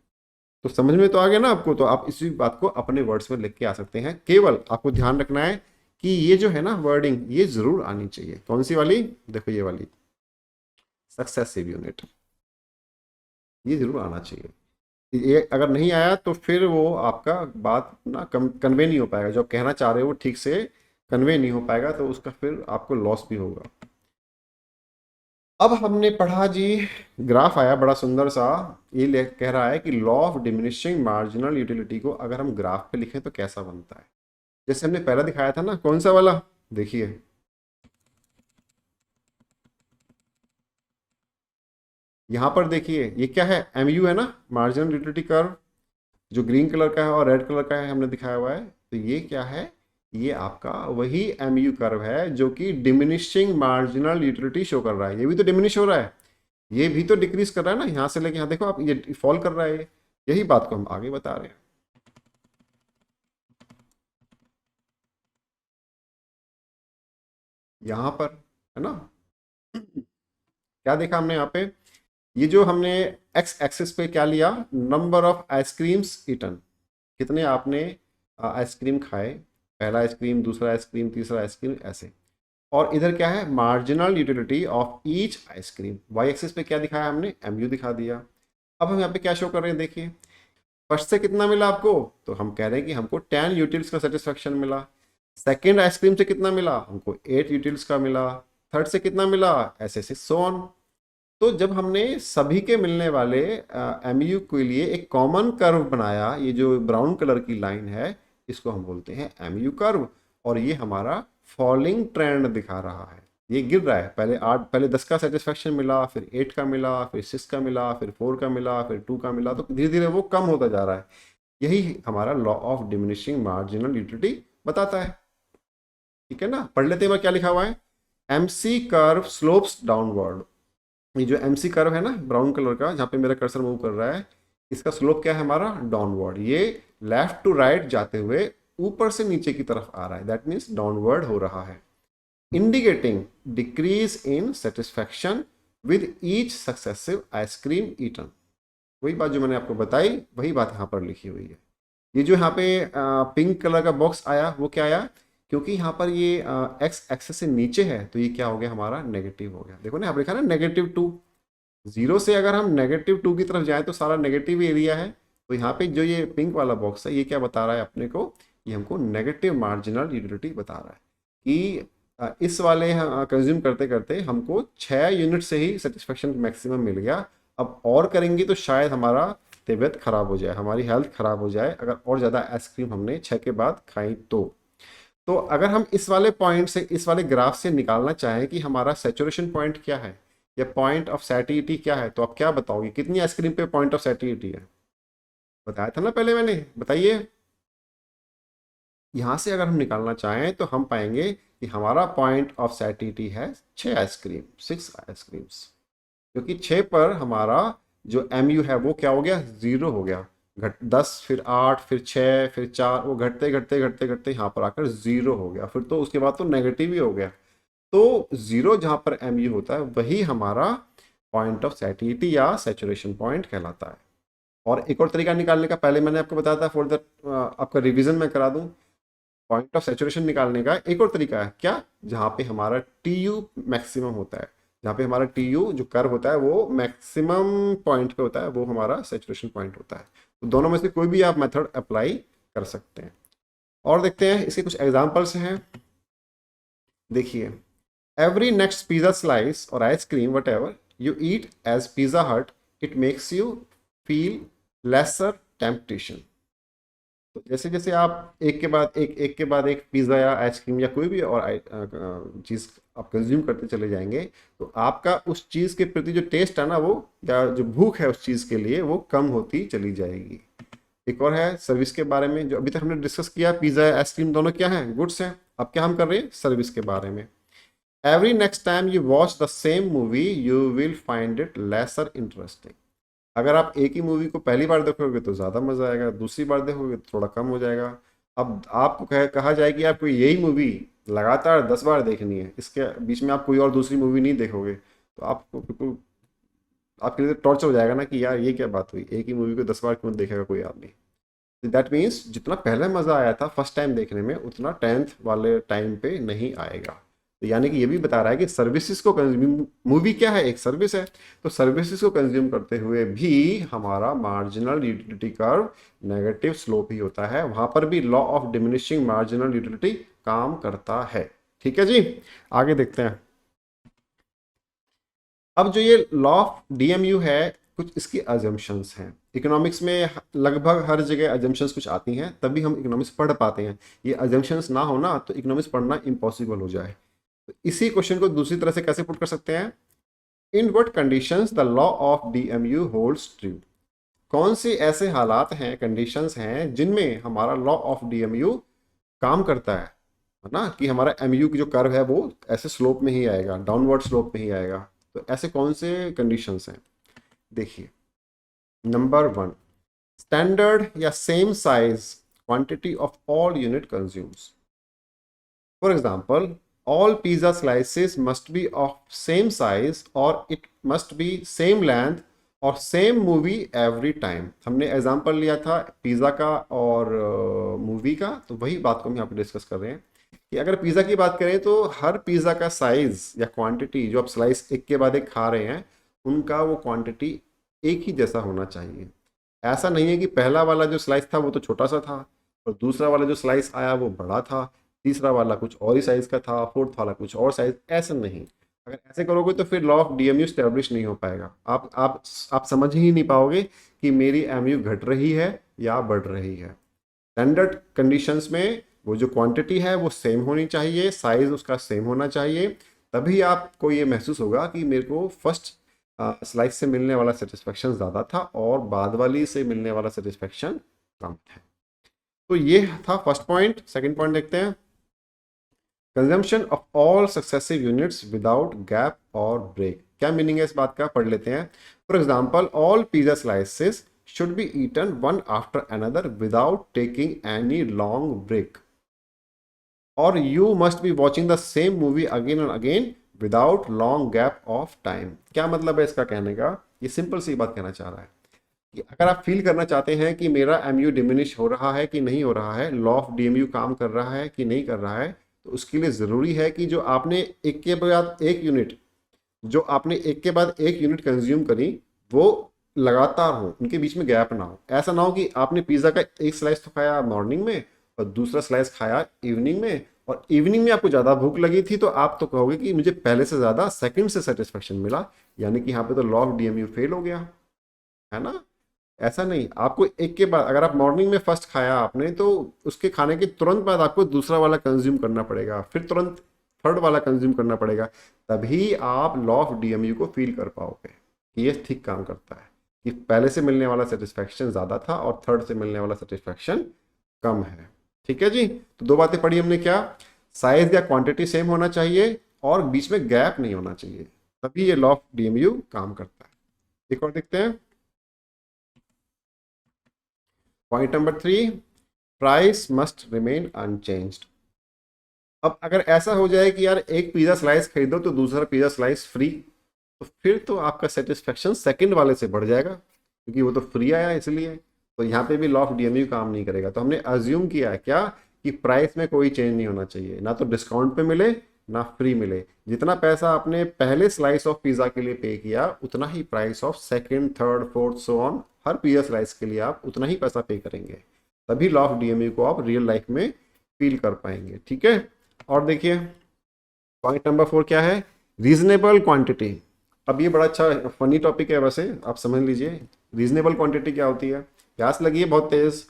तो समझ में तो आ गया ना आपको, तो आप इसी बात को अपने वर्ड्स में लिख के आ सकते हैं। केवल आपको ध्यान रखना है कि ये जो है ना वर्डिंग, ये जरूर आनी चाहिए। कौन सी वाली, देखो ये वाली, सक्सेसिव यूनिट, ये जरूर आना चाहिए। ये अगर नहीं आया तो फिर वो आपका बात ना कन्वे नहीं हो पाएगा, जो आप कहना चाह रहे हो वो ठीक से कन्वे नहीं हो पाएगा, तो उसका फिर आपको लॉस भी होगा। अब हमने पढ़ा जी, ग्राफ आया बड़ा सुंदर सा, ये कह रहा है कि law of diminishing marginal utility को अगर हम ग्राफ पे लिखें तो कैसा बनता है। जैसे हमने पहला दिखाया था ना, कौन सा वाला, देखिए यहां पर देखिए, ये क्या है, एमयू है ना, मार्जिनल यूटिलिटी कर्व, जो ग्रीन कलर का है और रेड कलर का है हमने दिखाया हुआ है। तो ये क्या है, ये आपका वही एमयू कर्व है जो कि डिमिनिशिंग मार्जिनल यूटिलिटी शो कर रहा है। ये भी तो डिमिनिश हो रहा है, ये भी तो डिक्रीज कर रहा है ना, यहाँ से लेके यहाँ देखो आप, ये फॉल कर रहा है। यही बात को हम आगे बता रहे हैं। यहाँ पर है ना, क्या देखा हमने यहाँ पे, ये जो हमने एक्स एक्सिस पे क्या लिया, नंबर ऑफ आइसक्रीम्स ईटन, कितने आपने आइसक्रीम खाए, पहला आइसक्रीम, दूसरा आइसक्रीम, तीसरा आइसक्रीम, ऐसे। और इधर क्या है, marginal utility of each ice cream. Y axis पे क्या दिखाया हमने, एमयू दिखा दिया। अब हम यहाँ पे क्या शो कर रहे हैं, देखिए फर्स्ट से कितना मिला आपको, तो हम कह रहे हैं कि हमको 10 यूटिल्स का सेटिस्फेक्शन मिला। सेकेंड आइसक्रीम से कितना मिला, हमको 8 यूटिल्स का मिला। थर्ड से कितना मिला, ऐसे से सो ऑन। तो जब हमने सभी के मिलने वाले एमयू के लिए एक कॉमन कर्व बनाया, ये जो ब्राउन कलर की लाइन है इसको हम बोलते हैं एमयू कर्व, और ये हमारा फॉलिंग ट्रेंड दिखा रहा है। ये गिर रहा है, पहले 8, पहले 10 का सेटिस्फेक्शन मिला, फिर 8 का मिला, फिर 6 का मिला, फिर 4 का मिला, फिर 2 का मिला, तो धीरे धीरे वो कम होता जा रहा है। यही हमारा law of diminishing marginal utility बताता है। ठीक है ना, पढ़ लेते हैं क्या लिखा हुआ है। MC curve slopes downward. ये जो MC कर्व है ना ब्राउन कलर का, जहाँ पे मेरा कर्सर मूव कर रहा है, इसका स्लोप क्या है हमारा, डाउनवर्ड। ये लेफ्ट टू राइट जाते हुए ऊपर से नीचे की तरफ आ रहा है, दैट मीन्स डाउनवर्ड हो रहा है, indicating decrease in satisfaction with each successive ice cream eaten. वही बात जो मैंने आपको बताई, वही बात यहाँ पर लिखी हुई है। ये जो यहाँ पे पिंक कलर का बॉक्स आया, वो क्या आया, क्योंकि यहाँ पर ये एक्स एक्सेस से नीचे है, तो ये क्या हो गया हमारा, नेगेटिव हो गया। देखो ना, यहाँ पर लिखा ना -2। जीरो से अगर हम -2 की तरफ जाएं तो सारा नेगेटिव एरिया है। तो यहाँ पे जो ये पिंक वाला बॉक्स है, ये क्या बता रहा है अपने को, ये हमको नेगेटिव मार्जिनल यूटिलिटी बता रहा है कि इस वाले कंज्यूम करते करते हमको 6 यूनिट से ही सेटिस्फेक्शन मैक्सिमम मिल गया। अब और करेंगे तो शायद हमारा तबीयत खराब हो जाए, हमारी हेल्थ खराब हो जाए, अगर और ज़्यादा आइसक्रीम हमने 6 के बाद खाई तो अगर हम इस वाले पॉइंट से, इस वाले ग्राफ से निकालना चाहें कि हमारा सेचुरेशन पॉइंट क्या है या पॉइंट ऑफ सैटिस्फैक्शन क्या है, तो आप क्या बताओगे, कितनी आइसक्रीम पे पॉइंट ऑफ सैटिस्फैक्शन है, बताया था ना पहले मैंने, बताइए। यहाँ से अगर हम निकालना चाहें तो हम पाएंगे कि हमारा पॉइंट ऑफ सैटिस्फैक्शन है 6 आइसक्रीम, 6 आइसक्रीम्स, क्योंकि 6 पर हमारा जो MU है वो क्या हो गया, 0 हो गया। घट 10, फिर 8, फिर 6, फिर 4, वो घटते घटते घटते घटते यहाँ पर आकर 0 हो गया। फिर तो उसके बाद तो नेगेटिव ही हो गया। तो 0 जहाँ पर MU होता है वही हमारा पॉइंट ऑफ सैटिस्फैक्शन या सैचुरेशन पॉइंट कहलाता है। और एक और तरीका निकालने का, पहले मैंने आपको बताया था, फॉर द आपका रिवीजन मैं करा दूं, पॉइंट ऑफ सैचुरेशन निकालने का एक और तरीका है क्या, जहाँ पे हमारा TU मैक्सिमम होता है, जहाँ पे हमारा TU जो कर्व होता है वो मैक्सिमम पॉइंट पे होता है, वो हमारा सैचुरेशन पॉइंट होता है। तो दोनों में से कोई भी आप मेथड अप्लाई कर सकते हैं। और देखते हैं इसके कुछ एग्जाम्पल्स हैं। देखिए, एवरी नेक्स्ट पिज्जा स्लाइस और ice cream whatever you eat as Pizza Hut, it makes you feel lesser temptation. तो जैसे जैसे आप एक के बाद एक पिज़्ज़ा या आइसक्रीम या कोई भी और चीज़ आप कंज्यूम करते चले जाएंगे, तो आपका उस चीज़ के प्रति जो टेस्ट है ना, वो या जो भूख है उस चीज़ के लिए, वो कम होती चली जाएगी। एक और है सर्विस के बारे में, जो अभी तक हमने डिस्कस किया, पिज़्ज़ा आइसक्रीम दोनों क्या हैं, गुड्स हैं। अब क्या हम कर रहे हैं, सर्विस के बारे में। Every next time you watch the same movie you will find it lesser interesting. अगर आप एक ही मूवी को पहली बार देखोगे तो ज़्यादा मज़ा आएगा, दूसरी बार देखोगे तो थोड़ा कम हो जाएगा। अब आपको कहा जाए कि आपको यही मूवी लगातार 10 बार देखनी है, इसके बीच में आप कोई और दूसरी मूवी नहीं देखोगे, तो आपको बिल्कुल आपके लिए टॉर्चर हो जाएगा ना कि यार ये क्या बात हुई, एक ही मूवी को 10 बार क्यों देखेगा कोई आदमी। दैट मीन्स जितना पहले मज़ा आया था फर्स्ट टाइम देखने में, उतना 10th वाले टाइम पे नहीं आएगा। तो यानी कि ये भी बता रहा है कि सर्विसेज को कंज्यूम, मूवी क्या है, एक सर्विस है, तो सर्विसेज को कंज्यूम करते हुए भी हमारा marginal utility curve negative slope ही होता है, वहां पर भी law of diminishing marginal utility काम करता है। ठीक है जी, आगे देखते हैं। अब जो ये लॉ ऑफ DMU है, कुछ इसकी अजम्पशंस हैं। इकोनॉमिक्स में लगभग हर जगह अजम्पशंस कुछ आती हैं, तभी हम इकोनॉमिक्स पढ़ पाते हैं। ये अजम्पशंस ना हो ना तो इकोनॉमिक्स पढ़ना इम्पॉसिबल हो जाए। तो इसी क्वेश्चन को दूसरी तरह से कैसे पुट कर सकते हैं, in what conditions the law of DMU holds true. कौन से ऐसे हालात हैं, कंडीशंस हैं जिनमें हमारा लॉ ऑफ DMU काम करता है ना, कि हमारा MU की जो कर्व है वो ऐसे स्लोप में ही आएगा, डाउनवर्ड स्लोप में ही आएगा। तो ऐसे कौन से कंडीशंस हैं, देखिए। नंबर 1, स्टैंडर्ड या same size quantity of all unit consumes. For example, all pizza slices must be of same size or it must be same length और सेम मूवी एवरी टाइम। हमने एग्जांपल लिया था पिज़्ज़ा का और मूवी का, तो वही बात को हम यहाँ पे डिस्कस कर रहे हैं कि अगर पिज़्ज़ा की बात करें तो हर पिज़्ज़ा का साइज़ या क्वांटिटी, जो आप स्लाइस एक के बाद एक खा रहे हैं, उनका वो क्वांटिटी एक ही जैसा होना चाहिए। ऐसा नहीं है कि पहला वाला जो स्लाइस था वो तो छोटा सा था और दूसरा वाला जो स्लाइस आया वो बड़ा था, तीसरा वाला कुछ और ही साइज़ का था, फोर्थ वाला कुछ और साइज़, ऐसा नहीं। अगर ऐसे करोगे तो फिर लॉ ऑफ DMU स्टैब्लिश नहीं हो पाएगा। आप समझ ही नहीं पाओगे कि मेरी MU घट रही है या बढ़ रही है। स्टैंडर्ड कंडीशंस में वो जो क्वांटिटी है वो सेम होनी चाहिए, साइज उसका सेम होना चाहिए, तभी आपको ये महसूस होगा कि मेरे को फर्स्ट स्लाइस से मिलने वाला सेटिस्फेक्शन ज़्यादा था और बाद वाली से मिलने वाला सेटिस्फेक्शन कम है। तो ये था फर्स्ट पॉइंट। सेकंड पॉइंट देखते हैं, consumption of all successive units without gap और ब्रेक। क्या मीनिंग है इस बात का, पढ़ लेते हैं। For example, all pizza slices should be eaten one after another without taking any long break, or you must be watching the same movie again and again without long gap of time। क्या मतलब है इसका कहने का, ये सिंपल सी बात कहना चाह रहा है कि अगर आप फील करना चाहते हैं कि मेरा एमयू डिमिनिश हो रहा है कि नहीं हो रहा है, लॉ ऑफ डीएमयू काम कर रहा है कि नहीं कर रहा है, तो उसके लिए ज़रूरी है कि जो आपने एक के बाद एक यूनिट कंज्यूम करी वो लगातार हो, उनके बीच में गैप ना हो। ऐसा ना हो कि आपने पिज़्ज़ा का एक स्लाइस तो खाया मॉर्निंग में और दूसरा स्लाइस खाया इवनिंग में, और इवनिंग में आपको ज़्यादा भूख लगी थी तो आप तो कहोगे कि मुझे पहले से ज़्यादा सेकंड से सेटिस्फेक्शन मिला, यानी कि यहाँ पे तो लॉ ऑफ डीएमयू फेल हो गया, है ना। ऐसा नहीं, आपको एक के बाद, अगर आप मॉर्निंग में फर्स्ट खाया आपने तो उसके खाने के तुरंत बाद आपको दूसरा वाला कंज्यूम करना पड़ेगा, फिर तुरंत थर्ड वाला कंज्यूम करना पड़ेगा, तभी आप लॉ ऑफ डीएमयू को फील कर पाओगे कि ये ठीक काम करता है, कि पहले से मिलने वाला सेटिस्फैक्शन ज़्यादा था और थर्ड से मिलने वाला सेटिस्फैक्शन कम है। ठीक है जी, तो दो बातें पढ़ी हमने, क्या, साइज या क्वांटिटी सेम होना चाहिए और बीच में गैप नहीं होना चाहिए, तभी ये लॉ ऑफ डीएमयू काम करता है। एक और देखते हैं, point number 3, price must remain unchanged. अब अगर ऐसा हो जाए कि यार एक पिज़्ज़ा स्लाइस खरीदो तो दूसरा पिज़्ज़ा स्लाइस फ्री, तो फिर तो आपका सेटिस्फेक्शन सेकंड वाले से बढ़ जाएगा, क्योंकि वो तो फ्री आया इसलिए। तो यहाँ पे भी लॉ ऑफ डीएमयू काम नहीं करेगा। तो हमने अज्यूम किया है क्या, कि प्राइस में कोई चेंज नहीं होना चाहिए, ना तो डिस्काउंट पे मिले ना फ्री मिले। जितना पैसा आपने पहले स्लाइस ऑफ पिज़्ज़ा के लिए पे किया, उतना ही price of second, third, fourth, so on, हर पिज़्ज़ा स्लाइस के लिए आप उतना ही पैसा पे करेंगे, तभी लॉ ऑफ डीएमयू को आप रियल लाइफ में फील कर पाएंगे। ठीक है, और देखिए पॉइंट नंबर 4 क्या है, रीजनेबल क्वांटिटी। अब ये बड़ा अच्छा फनी टॉपिक है, वैसे आप समझ लीजिए रीजनेबल क्वांटिटी क्या होती है। प्यास लगी है बहुत तेज़,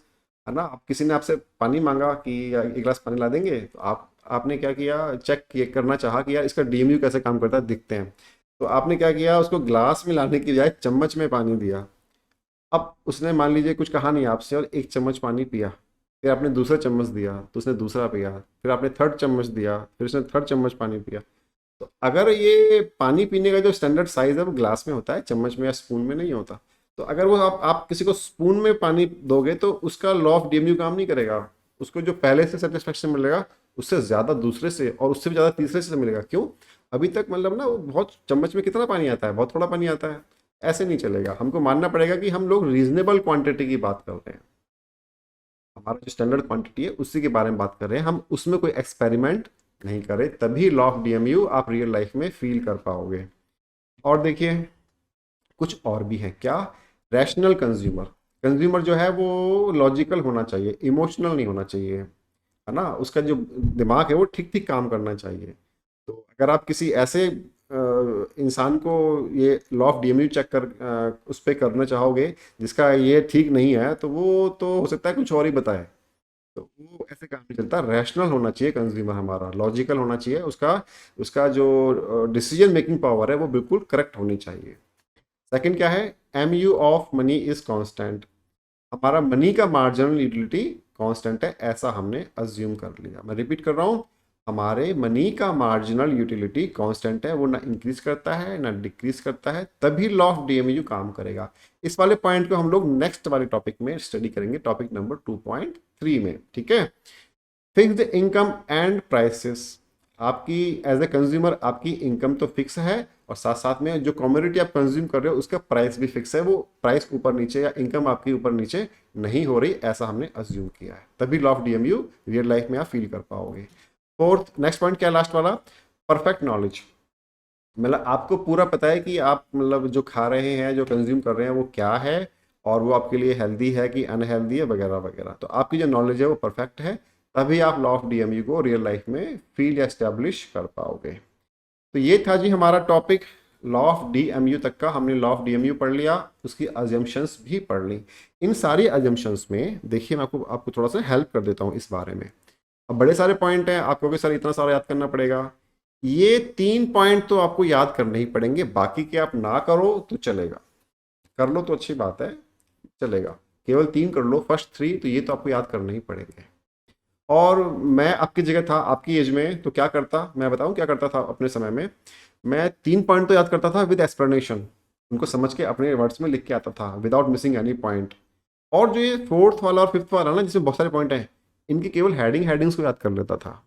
है ना, अब किसी ने आपसे पानी मांगा कि एक गिलास पानी ला देंगे, तो आपने क्या किया, चेक करना चाहा कि यार इसका डीएमयू कैसे काम करता है, दिखते हैं। तो आपने क्या किया, उसको ग्लास में लाने की बजाय चम्मच में पानी दिया। अब उसने मान लीजिए कुछ कहा नहीं आपसे और एक चम्मच पानी पिया, फिर आपने दूसरा चम्मच दिया तो उसने दूसरा पिया, फिर आपने थर्ड चम्मच दिया, फिर उसने थर्ड चम्मच पानी पिया। तो अगर ये पानी पीने का जो स्टैंडर्ड साइज है वो ग्लास में होता है, चम्मच में या स्पून में नहीं होता, तो अगर वो आप किसी को स्पून में पानी दोगे तो उसका लॉ ऑफ डीएमयू काम नहीं करेगा। उसको जो पहले से सेटिस्फेक्शन मिलेगा उससे ज़्यादा दूसरे से, और उससे भी ज़्यादा तीसरे से मिलेगा। क्यों, अभी तक मतलब ना वो बहुत, चम्मच में कितना पानी आता है, बहुत थोड़ा पानी आता है। ऐसे नहीं चलेगा, हमको मानना पड़ेगा कि हम लोग रीजनेबल क्वांटिटी की बात कर रहे हैं, हमारा जो स्टैंडर्ड क्वांटिटी है उसी के बारे में बात कर रहे हैं, हम उसमें कोई एक्सपेरिमेंट नहीं करें, तभी लॉ ऑफ डीएमयू आप रियल लाइफ में फील कर पाओगे। और देखिए कुछ और भी है, क्या, रैशनल कंज्यूमर। कंज्यूमर जो है वो लॉजिकल होना चाहिए, इमोशनल नहीं होना चाहिए, है ना। उसका जो दिमाग है वो ठीक ठीक काम करना चाहिए। तो अगर आप किसी ऐसे इंसान को ये लॉ ऑफ डीएमयू चेक कर उस पर करना चाहोगे जिसका ये ठीक नहीं है, तो वो तो हो सकता है कुछ और ही बताए, तो वो ऐसे काम नहीं चलता। रैशनल होना चाहिए कंज्यूमर हमारा, लॉजिकल होना चाहिए, उसका उसका जो डिसीजन मेकिंग पावर है वो बिल्कुल करेक्ट होनी चाहिए। सेकंड क्या है, MU of money is constant. हमारा मनी का मार्जिनल यूटिलिटी कांस्टेंट है, ऐसा हमने अज्यूम कर लिया। मैं रिपीट कर रहा हूँ, हमारे मनी का मार्जिनल यूटिलिटी कांस्टेंट है, वो ना इंक्रीज करता है ना डिक्रीज करता है, तभी लॉ ऑफ डीएमयू काम करेगा। इस वाले पॉइंट को हम लोग नेक्स्ट वाले टॉपिक में स्टडी करेंगे, टॉपिक नंबर 2.3 में। ठीक है, फिक्स्ड इनकम एंड प्राइसेस। आपकी एज ए कंज्यूमर आपकी इनकम तो फिक्स है, और साथ साथ में जो कमोडिटी आप कंज्यूम कर रहे हो उसका प्राइस भी फिक्स है, वो प्राइस ऊपर नीचे या इनकम आपकी ऊपर नीचे नहीं हो रही, ऐसा हमने अज्यूम किया है, तभी law of DMU real life में आप फील कर पाओगे। फोर्थ, नेक्स्ट पॉइंट क्या, लास्ट वाला, परफेक्ट नॉलेज। मतलब आपको पूरा पता है कि आप मतलब जो खा रहे हैं, जो कंज्यूम कर रहे हैं वो क्या है, और वो आपके लिए हेल्दी है कि अनहेल्दी है वगैरह वगैरह। तो आपकी जो नॉलेज है वो परफेक्ट है, तभी आप लॉ ऑफ डीएमयू को रियल लाइफ में फील या एस्टेब्लिश कर पाओगे। तो ये था जी हमारा टॉपिक, लॉ ऑफ डीएमयू तक का। हमने लॉ ऑफ डीएमयू पढ़ लिया, उसकी अजम्पशंस भी पढ़ ली। इन सारी अजम्पशंस में देखिए मैं आपको थोड़ा सा हेल्प कर देता हूँ इस बारे में। अब बड़े सारे पॉइंट हैं, आप कहोगे सर इतना सारा याद करना पड़ेगा। ये 3 पॉइंट तो आपको याद करने ही पड़ेंगे, बाकी के आप ना करो तो चलेगा, कर लो तो अच्छी बात है, चलेगा। केवल 3 कर लो, फर्स्ट 3 तो ये तो आपको याद करने ही पड़ेंगे। और मैं आपकी जगह था, आपकी एज में, तो क्या करता, मैं बताऊं क्या करता था अपने समय में। मैं 3 पॉइंट तो याद करता था विद एक्सप्लेनेशन, उनको समझ के अपने वर्ड्स में लिख के आता था विदाउट मिसिंग एनी पॉइंट। और जो ये फोर्थ वाला और फिफ्थ वाला ना, जिसमें बहुत सारे पॉइंट हैं, इनकी केवल हेडिंग्स को याद कर लेता था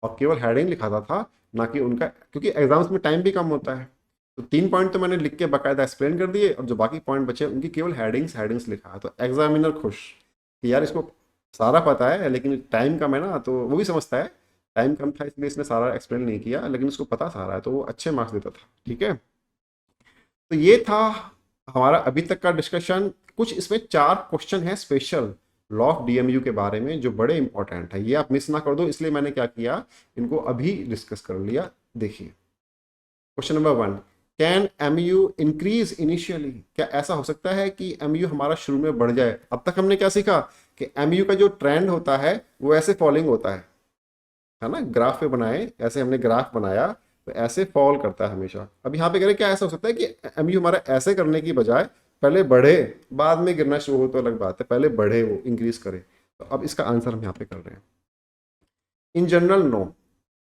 और केवल हेडिंग लिखाता था, ना कि उनका, क्योंकि एग्जाम्स में टाइम भी कम होता है। तो 3 पॉइंट तो मैंने लिख के बाकायदा एक्सप्लेन कर दिए, और जो बाकी पॉइंट बचे उनकी केवल हेडिंग्स लिखा है। तो एग्जामिनर खुश कि यार इसको सारा पता है, लेकिन टाइम कम है ना, तो वो भी समझता है टाइम कम था इसलिए इसने सारा एक्सप्लेन नहीं किया, लेकिन उसको पता सारा है, तो वो अच्छे मार्क्स देता था। ठीक है, तो ये था हमारा अभी तक का डिस्कशन। कुछ इसमें 4 क्वेश्चन है स्पेशल लॉ ऑफ डीएमयू के बारे में, जो बड़े इंपॉर्टेंट है, ये आप मिस ना कर दो, इसलिए मैंने क्या किया, इनको अभी डिस्कस कर लिया। देखिए question number 1, can M U increase initially? क्या ऐसा हो सकता है कि एम यू हमारा शुरू में बढ़ जाए? अब तक हमने क्या सीखा कि एम यू का जो ट्रेंड होता है वो ऐसे फॉलिंग होता है ना, ग्राफ पे बनाए, ऐसे हमने ग्राफ बनाया तो ऐसे फॉल करता है हमेशा। अब यहाँ पे करें, क्या ऐसा हो सकता है कि एम यू हमारा ऐसे करने की बजाय पहले बढ़े बाद में गिरना शुरू हो? तो अलग बात है, पहले बढ़े, वो इंक्रीज करे। तो अब इसका आंसर हम यहाँ पे कर रहे हैं। In general no,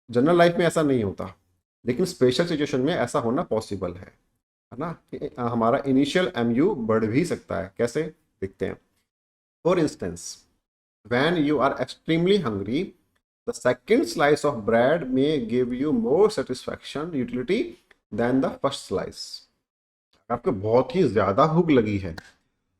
general life में ऐसा नहीं होता, लेकिन स्पेशल सिचुएशन में ऐसा होना पॉसिबल है ना, कि हमारा इनिशियल एम यू बढ़ भी सकता है। कैसे, देखते हैं। For instance, when you are extremely hungry, the second slice of bread may give you more satisfaction utility than the first slice. आपको बहुत ही ज्यादा भूख लगी है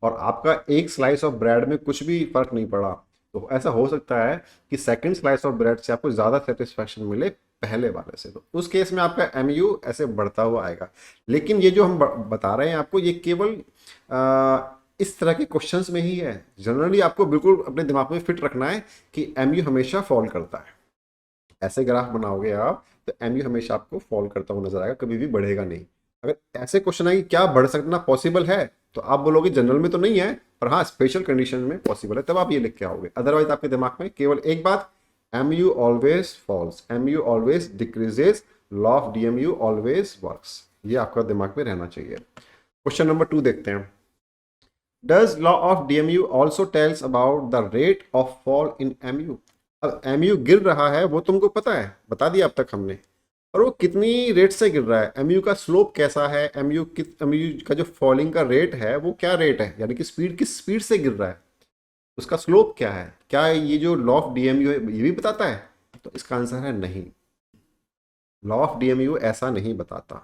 और आपका एक स्लाइस ऑफ ब्रेड में कुछ भी फर्क नहीं पड़ा, तो ऐसा हो सकता है कि सेकंड स्लाइस ऑफ ब्रेड से आपको ज्यादा सेटिस्फैक्शन मिले पहले वाले से। तो उस केस में आपका एम यू ऐसे बढ़ता हुआ आएगा। लेकिन ये जो हम बता रहे हैं आपको, ये केवल इस तरह के क्वेश्चंस में ही है। जनरली आपको बिल्कुल अपने दिमाग में फिट रखना है कि एम यू हमेशा फॉल करता है। ऐसे ग्राफ बनाओगे आप तो एम यू हमेशा आपको फॉल करता हुआ नजर आएगा, कभी भी बढ़ेगा नहीं। अगर ऐसे क्वेश्चन है कि क्या बढ़ सकना पॉसिबल है, तो आप बोलोगे जनरल में तो नहीं है, पर हाँ स्पेशल कंडीशन में पॉसिबल है, तब आप ये लिख के आओगे। अदरवाइज आपके दिमाग में केवल एक बात, M U always falls, M U always decreases, law of D M U always works, ये आपका दिमाग में रहना चाहिए। क्वेश्चन नंबर 2 देखते हैं। Does law of D M U also tells about the rate of fall in M U? अब एम यू गिर रहा है वो तुमको पता है, बता दिया अब तक हमने, और वो कितनी रेट से गिर रहा है, एमयू का स्लोप कैसा है, एमयू का जो फॉलिंग का रेट है वो क्या रेट है, यानी कि स्पीड किस स्पीड से गिर रहा है, उसका स्लोप क्या है, क्या ये जो लॉ ऑफ डीएमयू है ये भी बताता है? तो इसका आंसर है नहीं। लॉ ऑफ डीएमयू ऐसा नहीं बताता,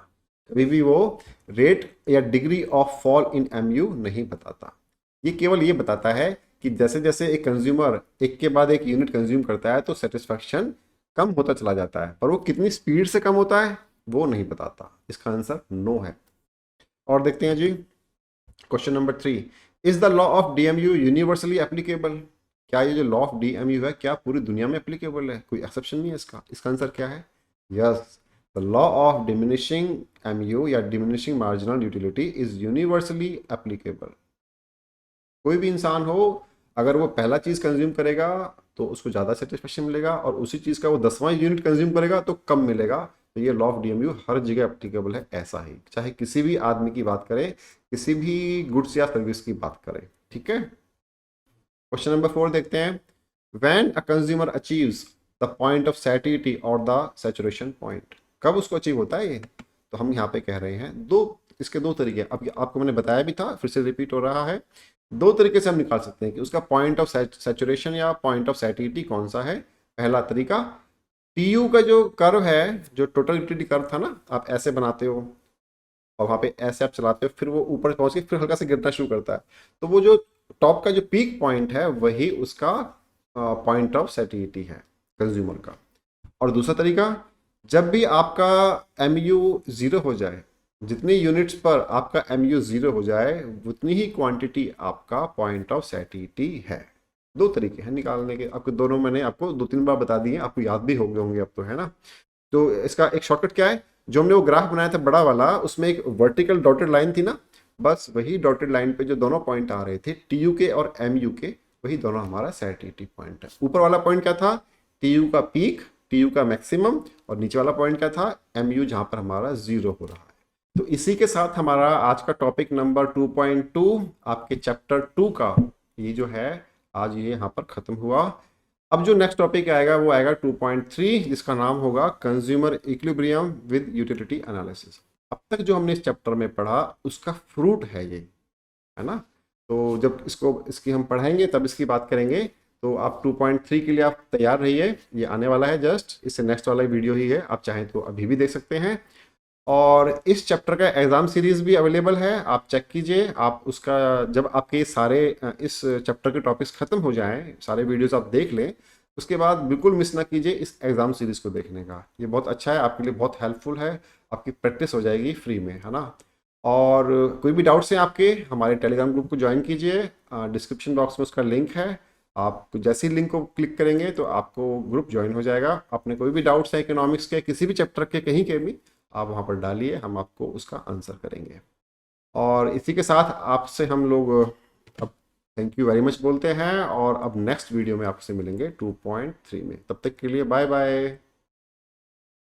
कभी भी वो रेट या degree of fall in MU नहीं बताता। ये केवल ये बताता है कि जैसे जैसे एक कंज्यूमर एक के बाद एक यूनिट कंज्यूम करता है तो सेटिस्फैक्शन कम होता चला जाता है, पर वो कितनी स्पीड से कम होता है वो नहीं बताता। इसका आंसर नो है। और देखते हैं जी question number 3, is the law of DMU universally applicable? क्या ये जो लॉ ऑफ डीएमयू है क्या पूरी दुनिया में एप्लीकेबल है, कोई एक्सेप्शन नहीं है इसका? इसका आंसर क्या है? Yes, the law of diminishing MU या diminishing marginal utility is universally applicable. कोई भी इंसान हो, अगर वो पहला चीज कंज्यूम करेगा तो उसको ज्यादा सेटिस्फेक्शन मिलेगा, और उसी चीज का वो 10वां यूनिट कंज्यूम करेगा तो कम मिलेगा। तो ये लॉ ऑफ डीएमयू हर जगह एप्लीकेबल है, ऐसा ही, चाहे किसी भी आदमी की बात करें, किसी भी गुड्स या सर्विस की बात करें। ठीक है, क्वेश्चन नंबर 4 देखते हैं। When a consumer achieves the point of satisfaction और द सैचुरेशन पॉइंट, कब उसको अचीव होता है ये? तो हम यहाँ पे कह रहे हैं इसके दो तरीके। अब आपको मैंने बताया भी था, फिर से रिपीट हो रहा है। 2 तरीके से हम निकाल सकते हैं कि उसका पॉइंट ऑफ सैचुरेशन या पॉइंट ऑफ सैटिस्फैक्शन कौन सा है। पहला तरीका, टीयू का जो कर्व है, जो टोटल यूटिलिटी कर्व था ना, आप ऐसे बनाते हो और वहाँ पे ऐसे आप चलाते हो, फिर वो ऊपर पहुँच के फिर हल्का से गिरना शुरू करता है, तो वो जो टॉप का जो पीक पॉइंट है वही उसका पॉइंट ऑफ सैटिस्फैक्शन है कंज्यूमर का। और दूसरा तरीका, जब भी आपका एम यू 0 हो जाए, जितनी यूनिट्स पर आपका एम यू 0 हो जाए उतनी ही क्वांटिटी आपका पॉइंट ऑफ सैटिस्फैक्शन है। 2 तरीके हैं निकालने के, आपको दोनों मैंने आपको 2-3 बार बता दिए, आपको याद भी हो गए होंगे अब तो, है ना। तो इसका एक शॉर्टकट क्या है, जो हमने वो ग्राफ बनाया था बड़ा वाला, उसमें एक वर्टिकल डॉटेड लाइन थी ना, बस वही डॉटेड लाइन पे जो दोनों पॉइंट आ रहे थे टी यू के और एम यू के, वही दोनों हमारा सैटिस्फैक्शन पॉइंट है। ऊपर वाला पॉइंट क्या था, टी यू का पीक, टी का मैक्सिमम, और नीचे वाला पॉइंट क्या था, MU जहाँ पर हमारा 0 हो रहा है। तो इसी के साथ हमारा आज का टॉपिक नंबर 2.2 आपके चैप्टर 2 का ये जो है आज ये यहाँ पर खत्म हुआ। अब जो नेक्स्ट टॉपिक आएगा वो आएगा 2.3 जिसका नाम होगा consumer equilibrium with utility analysis. अब तक जो हमने इस चैप्टर में पढ़ा उसका फ्रूट है ये, है ना। तो जब इसकी हम पढ़ाएंगे तब इसकी बात करेंगे। तो आप 2.3 के लिए आप तैयार रहिए, ये आने वाला है जस्ट, इससे नेक्स्ट वाला वीडियो ही है, आप चाहें तो अभी भी देख सकते हैं। और इस चैप्टर का एग्ज़ाम सीरीज भी अवेलेबल है, आप चेक कीजिए। आप उसका जब आपके सारे इस चैप्टर के टॉपिक्स खत्म हो जाएं, सारे वीडियोस आप देख लें, उसके बाद बिल्कुल मिस ना कीजिए इस एग्ज़ाम सीरीज को देखने का। ये बहुत अच्छा है, आपके लिए बहुत हेल्पफुल है, आपकी प्रैक्टिस हो जाएगी फ्री में, है ना। और कोई भी डाउट्स हैं आपके, हमारे टेलीग्राम ग्रुप को ज्वाइन कीजिए, डिस्क्रिप्शन बॉक्स में उसका लिंक है। आप जैसे ही लिंक को क्लिक करेंगे तो आपको ग्रुप ज्वाइन हो जाएगा। आपने कोई भी डाउट्स है इकोनॉमिक्स के, किसी भी चैप्टर के, कहीं के भी, आप वहाँ पर डालिए, हम आपको उसका आंसर करेंगे। और इसी के साथ आपसे हम लोग अब थैंक यू वेरी मच बोलते हैं, और अब नेक्स्ट वीडियो में आपसे मिलेंगे 2.3 में। तब तक के लिए बाय बाय।